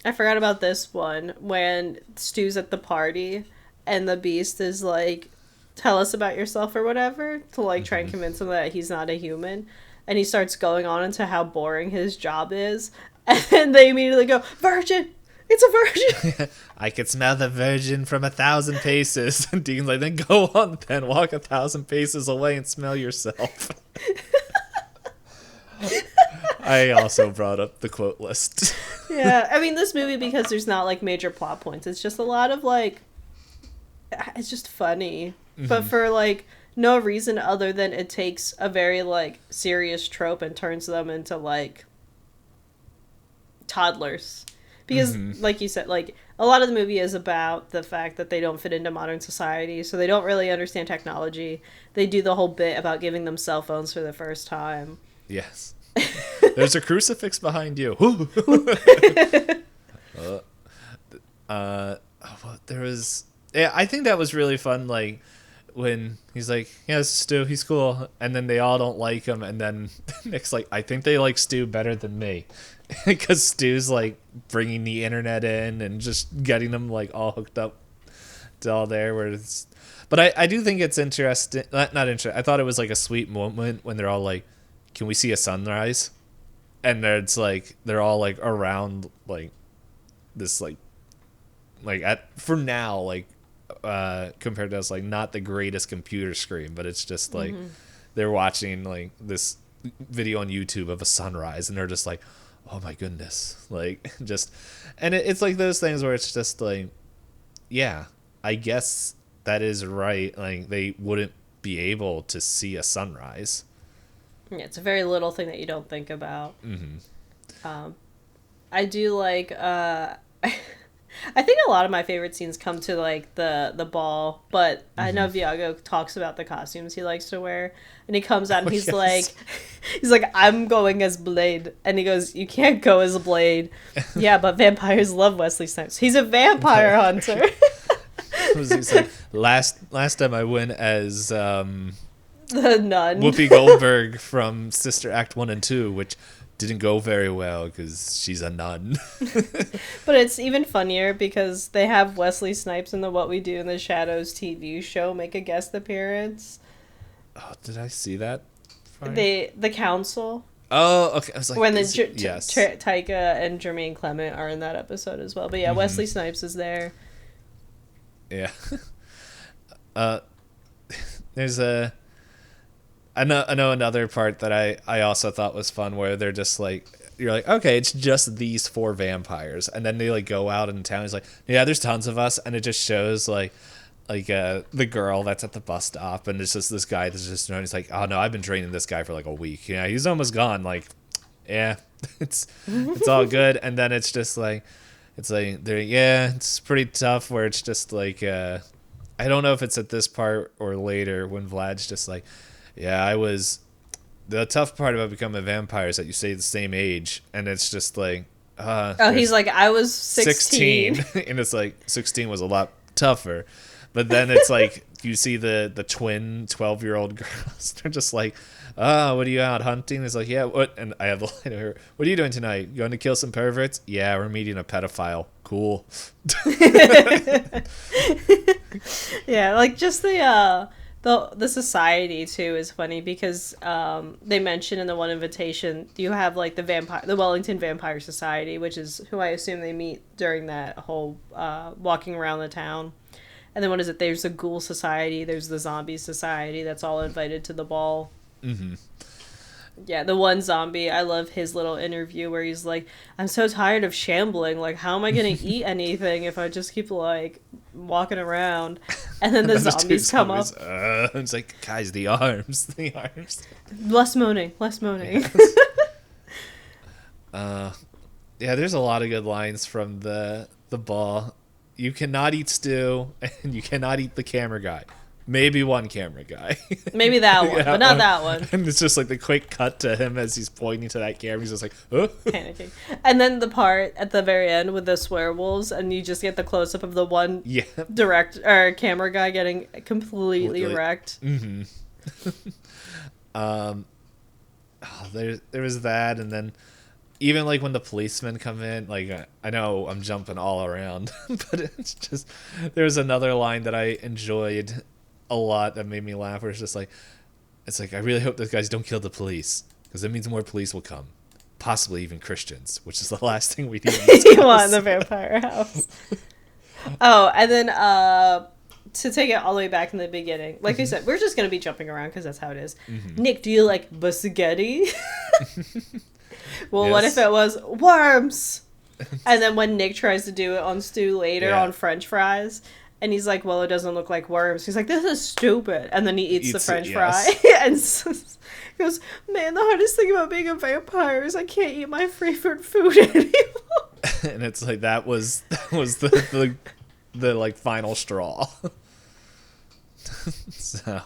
I forgot about this one when Stu's at the party and the Beast is like, tell us about yourself or whatever to like try and convince him that he's not a human, and he starts going on into how boring his job is, and then they immediately go, virgin, it's a virgin. I could smell the virgin from 1,000 paces. And Dean's like, then go on, then walk 1,000 paces away and smell yourself. I also brought up the quote list. Yeah, I mean, this movie, because there's not like major plot points, it's just a lot of like, it's just funny, but for like no reason other than it takes a very like serious trope and turns them into like toddlers. Because like you said, like a lot of the movie is about the fact that they don't fit into modern society, so they don't really understand technology. They do the whole bit about giving them cell phones for the first time. Yes. There's a crucifix behind you. There was... Yeah, I think that was really fun, like, when he's like, yeah, Stu, he's cool, and then they all don't like him, and then Nick's like, I think they like Stu better than me. Because Stu's, like, bringing the internet in and just getting them, like, all hooked up to all there, where it's... But I do think it's interesting... Not interesting. I thought it was, like, a sweet moment when they're all like, can we see a sunrise? And it's like they're all like around like this like for now like compared to us, like not the greatest computer screen, but it's just like they're watching like this video on YouTube of a sunrise and they're just like, oh my goodness, like just, and it's like those things where it's just like, yeah, I guess that is right, like they wouldn't be able to see a sunrise. Yeah, it's a very little thing that you don't think about. I do like. I think a lot of my favorite scenes come to like the ball, but I know Viago talks about the costumes he likes to wear, and he comes out and he's yes. he's like, I'm going as Blade, and he goes, you can't go as Blade. Yeah, but vampires love Wesley Snipes. He's a vampire hunter. He's like, last time I went as The nun. Whoopi Goldberg from Sister Act 1 and 2, which didn't go very well because she's a nun. But it's even funnier because they have Wesley Snipes in the What We Do in the Shadows TV show make a guest appearance. Oh, did I see that? The council. Oh, okay. I was like, When yes. Taika and Jermaine Clement are in that episode as well. But yeah, Wesley Snipes is there. Yeah. There's a... I know another part that I also thought was fun where they're just like, you're like, okay, it's just these 4 vampires, and then they like go out in town. He's like, yeah, there's tons of us, and it just shows like the girl that's at the bus stop, and it's just this guy that's just known. He's like, oh no, I've been training this guy for like a week. Yeah, he's almost gone. Like, yeah, it's all good. And then it's just like, it's pretty tough. Where it's just like, I don't know if it's at this part or later when Vlad's just like, yeah, the tough part about becoming a vampire is that you stay the same age, and it's just like, he's like, I was 16. And it's like 16 was a lot tougher. But then it's like you see the twin 12-year-old girls. They're just like, what are you out hunting? It's like, yeah, what? And I have the line of her, what are you doing tonight? Going to kill some perverts? Yeah, we're meeting a pedophile. Cool. Yeah, like just the The society too is funny because they mention in the one invitation you have like the Wellington Vampire Society, which is who I assume they meet during that whole walking around the town. And then what is it? There's the Ghoul Society. There's the Zombie Society. That's all invited to the ball. Mm-hmm. Yeah, the one zombie, I love his little interview where he's like, I'm so tired of shambling. Like, how am I going to eat anything if I just keep, like, walking around? And then And the then the two zombies come up. zombies, it's like, guys, the arms, the arms. Less moaning, less moaning. Yeah, there's a lot of good lines from the ball. You cannot eat stew, and you cannot eat the camera guy. Maybe one camera guy. Maybe that one, Yeah, but not that one. And it's just like the quick cut to him as he's pointing to that camera. He's just like, oh. Panicking. And then the part at the very end with the swerewolves, and you just get the close up of the one Yeah. camera guy getting completely wrecked. Mm-hmm. There was that, and then even like when the policemen come in, like I know I'm jumping all around, but it's just there's another line that I enjoyed a lot that made me laugh. Where it's like I really hope those guys don't kill the police because it means more police will come, possibly even Christians, which is the last thing we need. You want in the vampire house. Oh, and then to take it all the way back in the beginning, like I said, we're just gonna be jumping around because that's how it is. Mm-hmm. Nick, do you like spaghetti? Well, Yes. what if it was worms? And then when Nick tries to do it on Stu later Yeah. on French fries, and he's like, well, it doesn't look like worms. He's like, this is stupid. And then he eats the Eats it, French yes. fry. And he goes, man, the hardest thing about being a vampire is I can't eat my favorite food anymore. And it's like that was the like final straw. So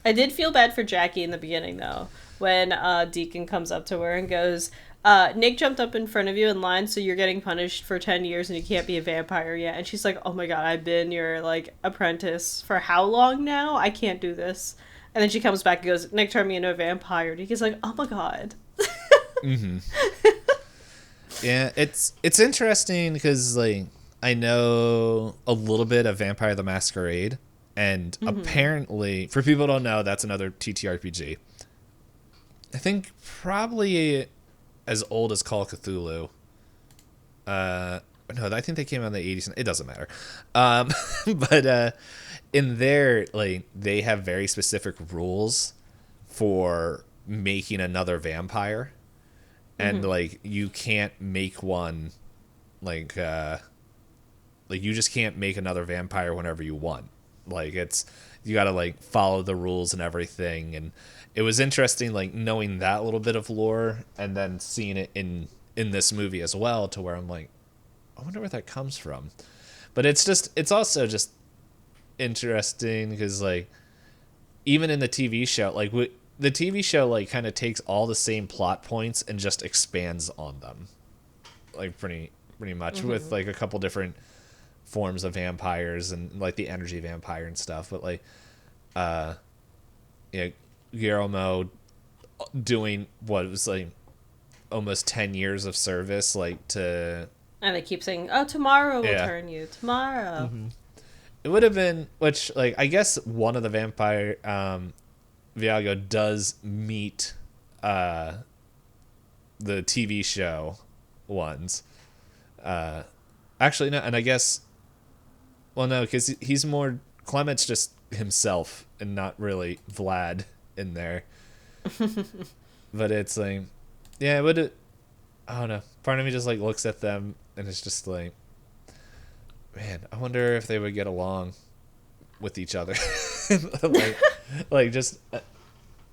I did feel bad for Jackie in the beginning, though, when Deacon comes up to her and goes, Nick jumped up in front of you in line, so you're getting punished for 10 years and you can't be a vampire yet. And she's like, oh my god, I've been your, like, apprentice for how long now? I can't do this. And then she comes back and goes, Nick turned me into a vampire. And he's like, oh my god. mm-hmm. Yeah, it's interesting because, like, I know a little bit of Vampire the Masquerade, and apparently, for people who don't know, that's another TTRPG. I think probably as old as Call of Cthulhu. No, I think they came out in the 80s. It doesn't matter. But in there, like, they have very specific rules for making another vampire. And, like, you can't make one, like you just can't make another vampire whenever you want. Like, you gotta, like, follow the rules and everything. And it was interesting, like, knowing that little bit of lore and then seeing it in this movie as well, to where I'm like, I wonder where that comes from. But it's also just interesting because, like, even in the TV show, like, the TV show, like, kind of takes all the same plot points and just expands on them, like, pretty much, with, like, a couple different forms of vampires and, like, the energy vampire and stuff. But, like, Guillermo doing what was, like, almost 10 years of service, like, to... And they keep saying, oh, tomorrow will Yeah. turn you. Tomorrow. It would have been, which, like, I guess one of the vampire... Viago does meet the TV show ones. Actually, no, and I guess... Well, no, because he's more... Clement's just himself and not really Vlad in there. But it's like... Yeah, it would... I don't know. Part of me just, like, looks at them and it's just like... Man, I wonder if they would get along with each other. like just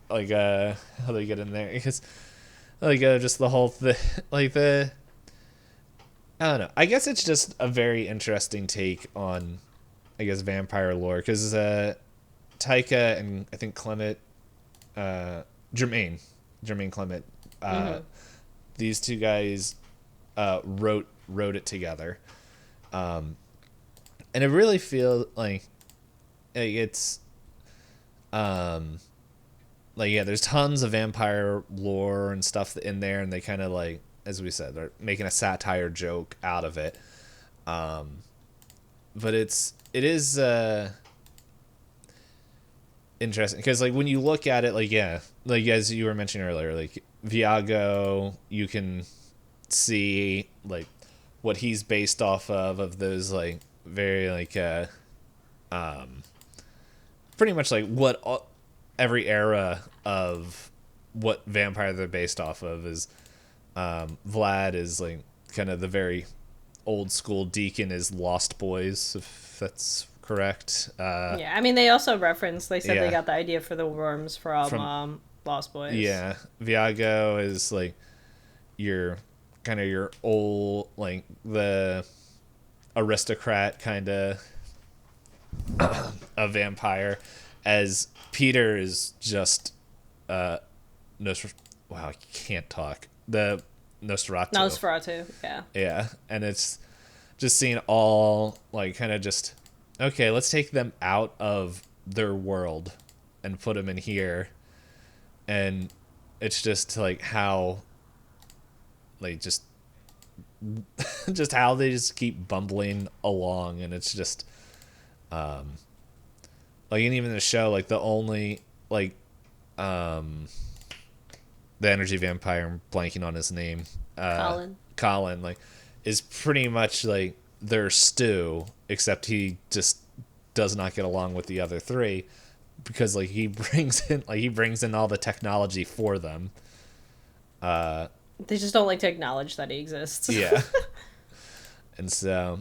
like how they get in there, because like just the whole thing, like the... I don't know. I guess it's just a very interesting take on, I guess, vampire lore, because Taika and I think Clement, Jermaine Clement, these two guys wrote it together, and it really feels like it's like, yeah, there's tons of vampire lore and stuff in there, and they kind of, like, as we said, they're making a satire joke out of it. But it is interesting because like when you look at it, like yeah, like as you were mentioning earlier, like Viago, you can see like what he's based off of those like very like pretty much like what every era of what vampire they're based off of is. Vlad is like kind of the very old school. Deacon is Lost Boys, if that's correct. Yeah, I mean, they also referenced, they said they Yeah, got the idea for the worms from, from Lost Boys. yeah, Viago is like your kind of your old like the aristocrat kind of a vampire, as Peter is just wow, I can't talk. The Nosferatu. Nosferatu, yeah. Yeah, and it's just seeing all like kind of just okay, let's take them out of their world and put them in here, and it's just like how like just just how they just keep bumbling along, and it's just like and even the show like the only like um the energy vampire, I'm blanking on his name, Colin like is pretty much like their stew, except he just does not get along with the other three because like he brings in all the technology for them. They just don't like to acknowledge that he exists. Yeah. And so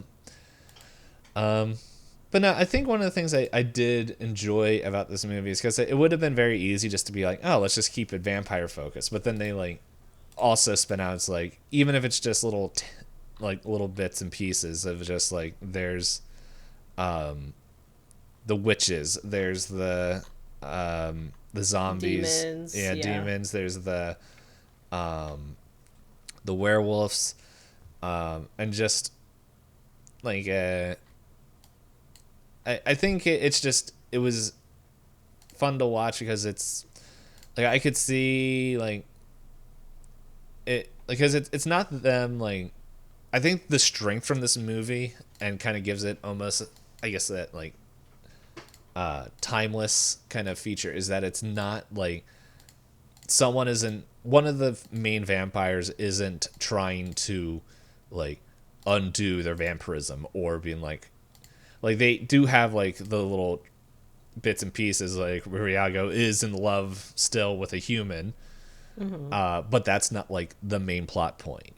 but no, I think one of the things I did enjoy about this movie is because it would have been very easy just to be like, oh, let's just keep it vampire focused. But then they like also spin out, it's like, even if it's just like little bits and pieces of just like, there's the witches, there's the zombies, Demons, yeah, yeah. demons, there's the werewolves, and just like I think it's just it was fun to watch because it's like I could see like it because it's not them like I think the strength from this movie and kind of gives it almost I guess that like timeless kind of feature is that it's not like someone isn't one of the main vampires isn't trying to like undo their vampirism or being like they do have like the little bits and pieces like Riago is in love still with a human, but that's not like the main plot point.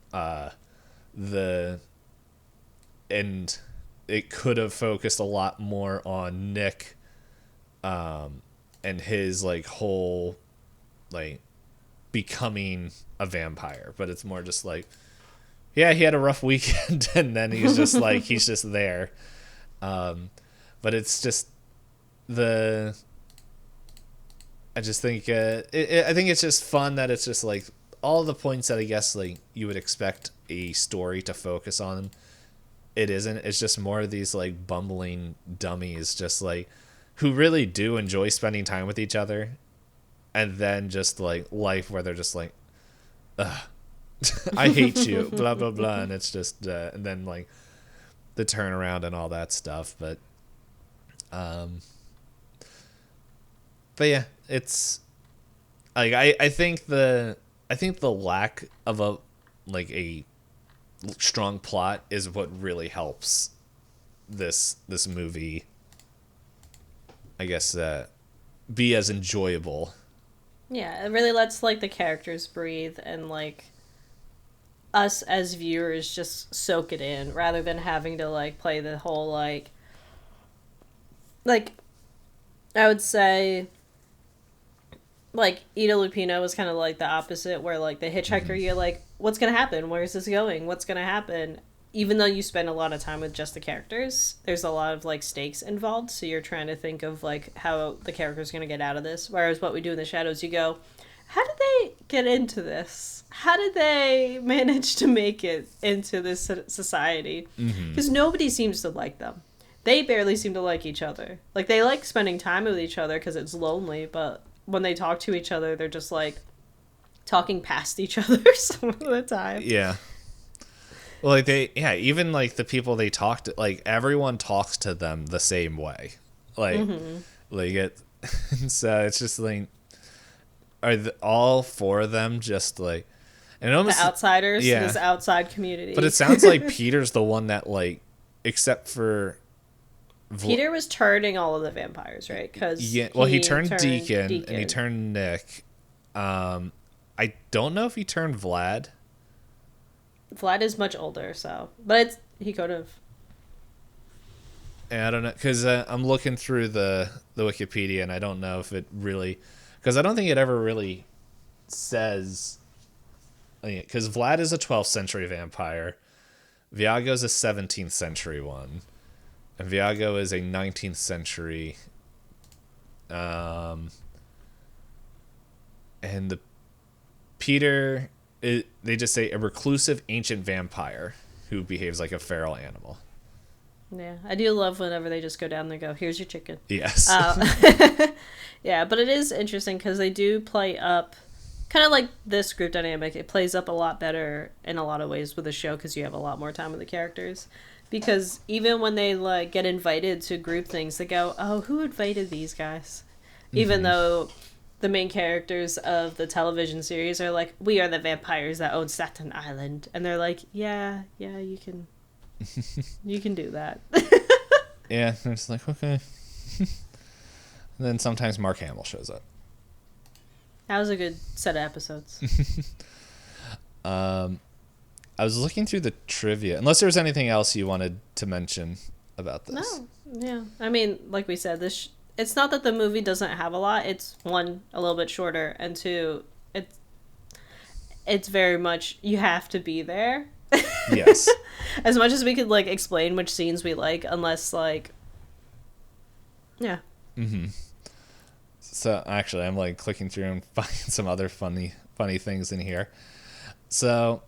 And it could have focused a lot more on Nick and his like whole like becoming a vampire, but it's more just like yeah, he had a rough weekend and then he's just like he's just there. But it's just I just think I think it's just fun that it's just like all the points that I guess like you would expect a story to focus on. It isn't. It's just more of these like bumbling dummies, just like who really do enjoy spending time with each other, and then just like life where they're just like, ugh, I hate you, blah blah blah, and it's just and then like the turnaround and all that stuff, but yeah, it's like I think the lack of a like a strong plot is what really helps this movie I guess be as enjoyable. Yeah, it really lets like the characters breathe and like us as viewers just soak it in rather than having to like play the whole like I would say like Ida Lupino was kind of like the opposite where like the hitchhiker you're like what's gonna happen, where's this going, what's gonna happen, even though you spend a lot of time with just the characters there's a lot of like stakes involved, so you're trying to think of like how the character's gonna get out of this, whereas what we do in the shadows you go how did they get into this? How did they manage to make it into this society? Because nobody seems to like them. They barely seem to like each other. Like, they like spending time with each other because it's lonely, but when they talk to each other, they're just, like, talking past each other some of the time. Yeah. Well, like, even, like, the people they talk to, like, everyone talks to them the same way. Like, like, And so it's just like, all four of them just like, and it The almost, outsiders to yeah. this outside But community. it sounds like Peter's the one that like, except for, Peter was turning all of the vampires, right? Because yeah. Well, he he turned turned Deacon and he Deacon. turned Nick. I don't know if he turned Vlad. Vlad is much older, so but he could have. I don't know because I'm looking through the Wikipedia and I don't know if it really, because I don't think it ever really says, because Vlad is a 12th century vampire, Viago is a 17th century one, and Viago is a 19th century. Um, and the Peter, they just say a reclusive ancient vampire who behaves like a feral animal. Yeah, I do love whenever they just go down there and go, here's your chicken. Yes. Yeah, but it is interesting because they do play up, kind of like this group dynamic, it plays up a lot better in a lot of ways with the show because you have a lot more time with the characters. Because even when they like get invited to group things, they go, oh, who invited these guys? Even though the main characters of the television series are like, we are the vampires that own Staten Island. And they're like, yeah, you can do that. Yeah, they're just like, okay. And then sometimes Mark Hamill shows up. That was a good set of episodes. I was looking through the trivia. Unless there was anything else you wanted to mention about this. No, yeah. I mean, like we said, it's not that the movie doesn't have a lot. It's one, a little bit shorter, and two, it's very much you have to be there. Yes. As much as we could like explain which scenes we like, unless like, yeah. So actually, I'm like clicking through and finding some other funny things in here. So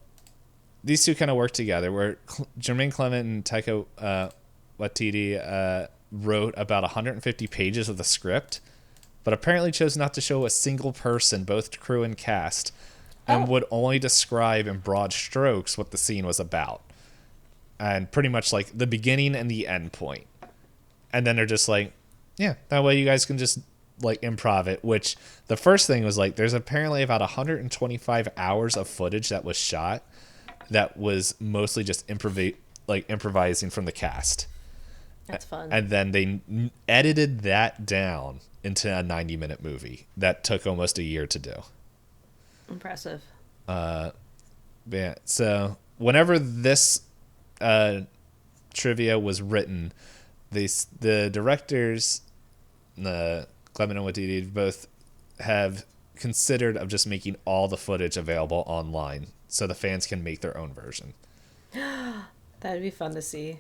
these two kind of work together. Where Jermaine Clement and Taika Waititi wrote about 150 pages of the script, but apparently chose not to show a single person, both crew and cast, and would only describe in broad strokes what the scene was about, and pretty much like the beginning and the end point. And then they're just like, yeah, that way you guys can just like improv it. Which the first thing was like, there's apparently about 125 hours of footage that was shot that was mostly just improvising from the cast. That's fun. And then they edited that down into a 90-minute movie that took almost a year to do. Impressive. Yeah. So whenever this trivia was written, the directors, Clement and Waititi, both have considered of just making all the footage available online so the fans can make their own version. That'd be fun to see.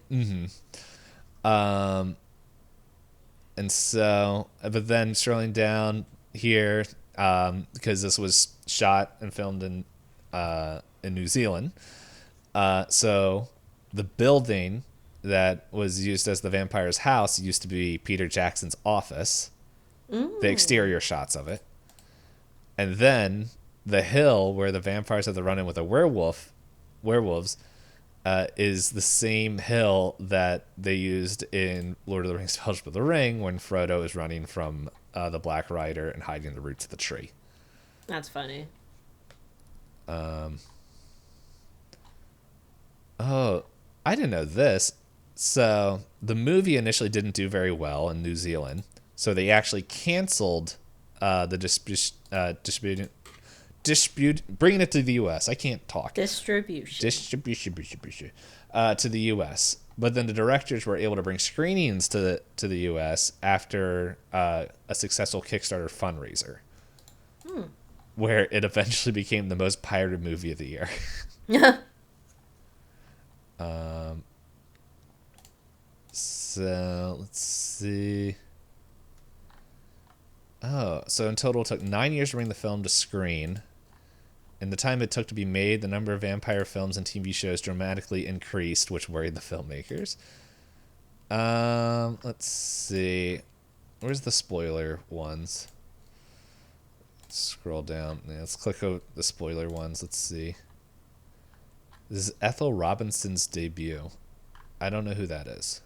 And so, but then scrolling down here, because this was shot and filmed in New Zealand, so the building that was used as the vampire's house used to be Peter Jackson's office. The exterior shots of it, and then the hill where the vampires have to run in with the werewolves, is the same hill that they used in Lord of the Rings: Fellowship of the Ring when Frodo is running from the Black Rider and hiding in the roots of the tree. That's funny. Oh, I didn't know this. So the movie initially didn't do very well in New Zealand, so they actually canceled the bringing it to the U.S. I can't talk. Distribution. To the U.S. But then the directors were able to bring screenings to the U.S. after a successful Kickstarter fundraiser, where it eventually became the most pirated movie of the year. So let's see. Oh, so in total it took 9 years to bring the film to screen. In the time it took to be made, the number of vampire films and TV shows dramatically increased, which worried the filmmakers. Let's see. Where's the spoiler ones? Scroll down. Yeah, let's click out the spoiler ones. Let's see. This is Ethel Robinson's debut. I don't know who that is.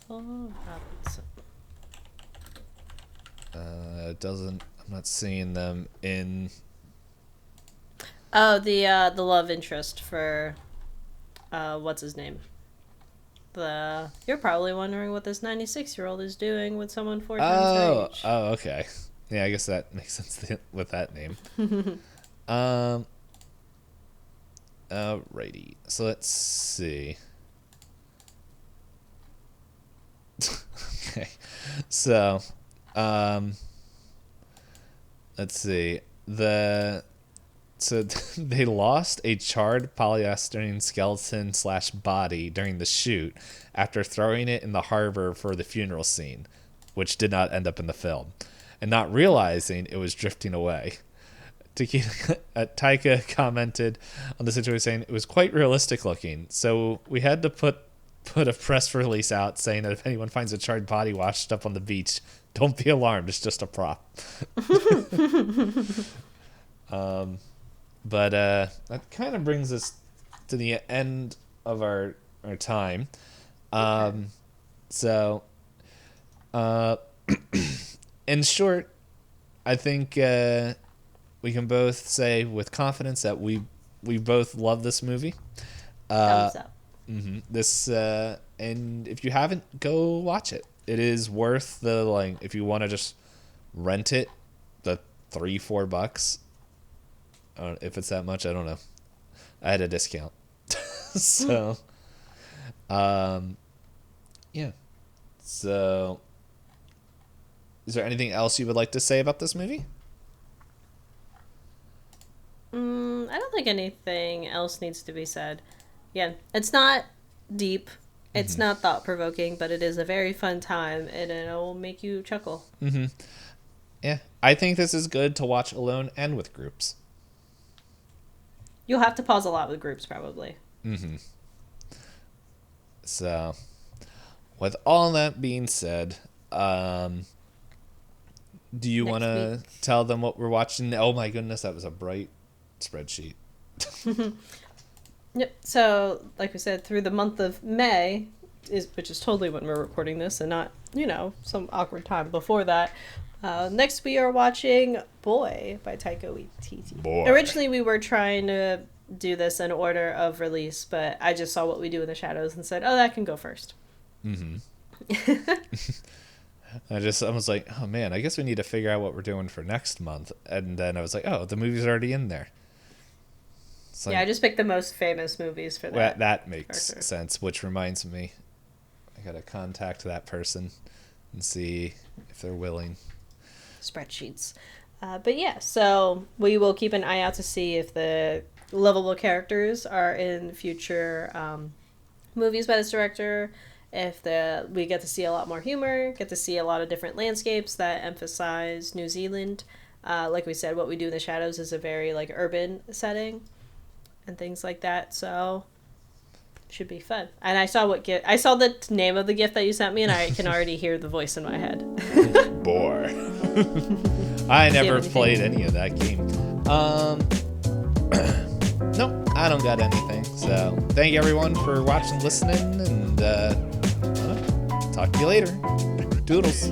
Oh, Robinson. Doesn't. I'm not seeing them in. Oh, the love interest for what's his name? You're probably wondering what this 96-year-old is doing with someone 4 times her age. Oh, okay. Yeah, I guess that makes sense with that name. Um. Alrighty. So let's see. Okay. So, let's see. So they lost a charred polystyrene skeleton / body during the shoot after throwing it in the harbor for the funeral scene, which did not end up in the film, and not realizing it was drifting away. Taika commented on the situation saying it was quite realistic looking, so we had to put a press release out saying that if anyone finds a charred body washed up on the beach, don't be alarmed, it's just a prop. But that kind of brings us to the end of our time. So, in short, I think we can both say with confidence that we both love this movie. Thumbs up. This and if you haven't, go watch it. It is worth the, like, if you want to just rent it, the $3-4. If it's that much, I don't know. I had a discount. So, yeah. So, is there anything else you would like to say about this movie? I don't think anything else needs to be said. Yeah, it's not deep. It's not thought-provoking, but it is a very fun time, and it'll make you chuckle. Yeah. I think this is good to watch alone and with groups. You'll have to pause a lot with groups, probably. So, with all that being said, do you want to tell them what we're watching? Oh my goodness, that was a bright spreadsheet. Yep. So, like we said, through the month of May, which is totally when we're recording this and not, some awkward time before that. Next, we are watching Boy by Taika Waititi. Boy. Originally, we were trying to do this in order of release, but I just saw What We Do in the Shadows and said, oh, that can go first. I was like, oh man, I guess we need to figure out what we're doing for next month. And then I was like, oh, the movie's already in there. Like, yeah, I just picked the most famous movies for that. Well, that makes sense, which reminds me, I gotta contact that person and see if they're willing. Spreadsheets. But yeah, so we will keep an eye out to see if the lovable characters are in future movies by this director. If we get to see a lot more humor, get to see a lot of different landscapes that emphasize New Zealand. Like we said, What We Do in the Shadows is a very urban setting and things like that. So should be fun. And I saw the name of the gift that you sent me, and I can already hear the voice in my head. Boy. I never played any of that game. Nope, I don't got anything. So thank you everyone for watching, listening, and talk to you later. Doodles.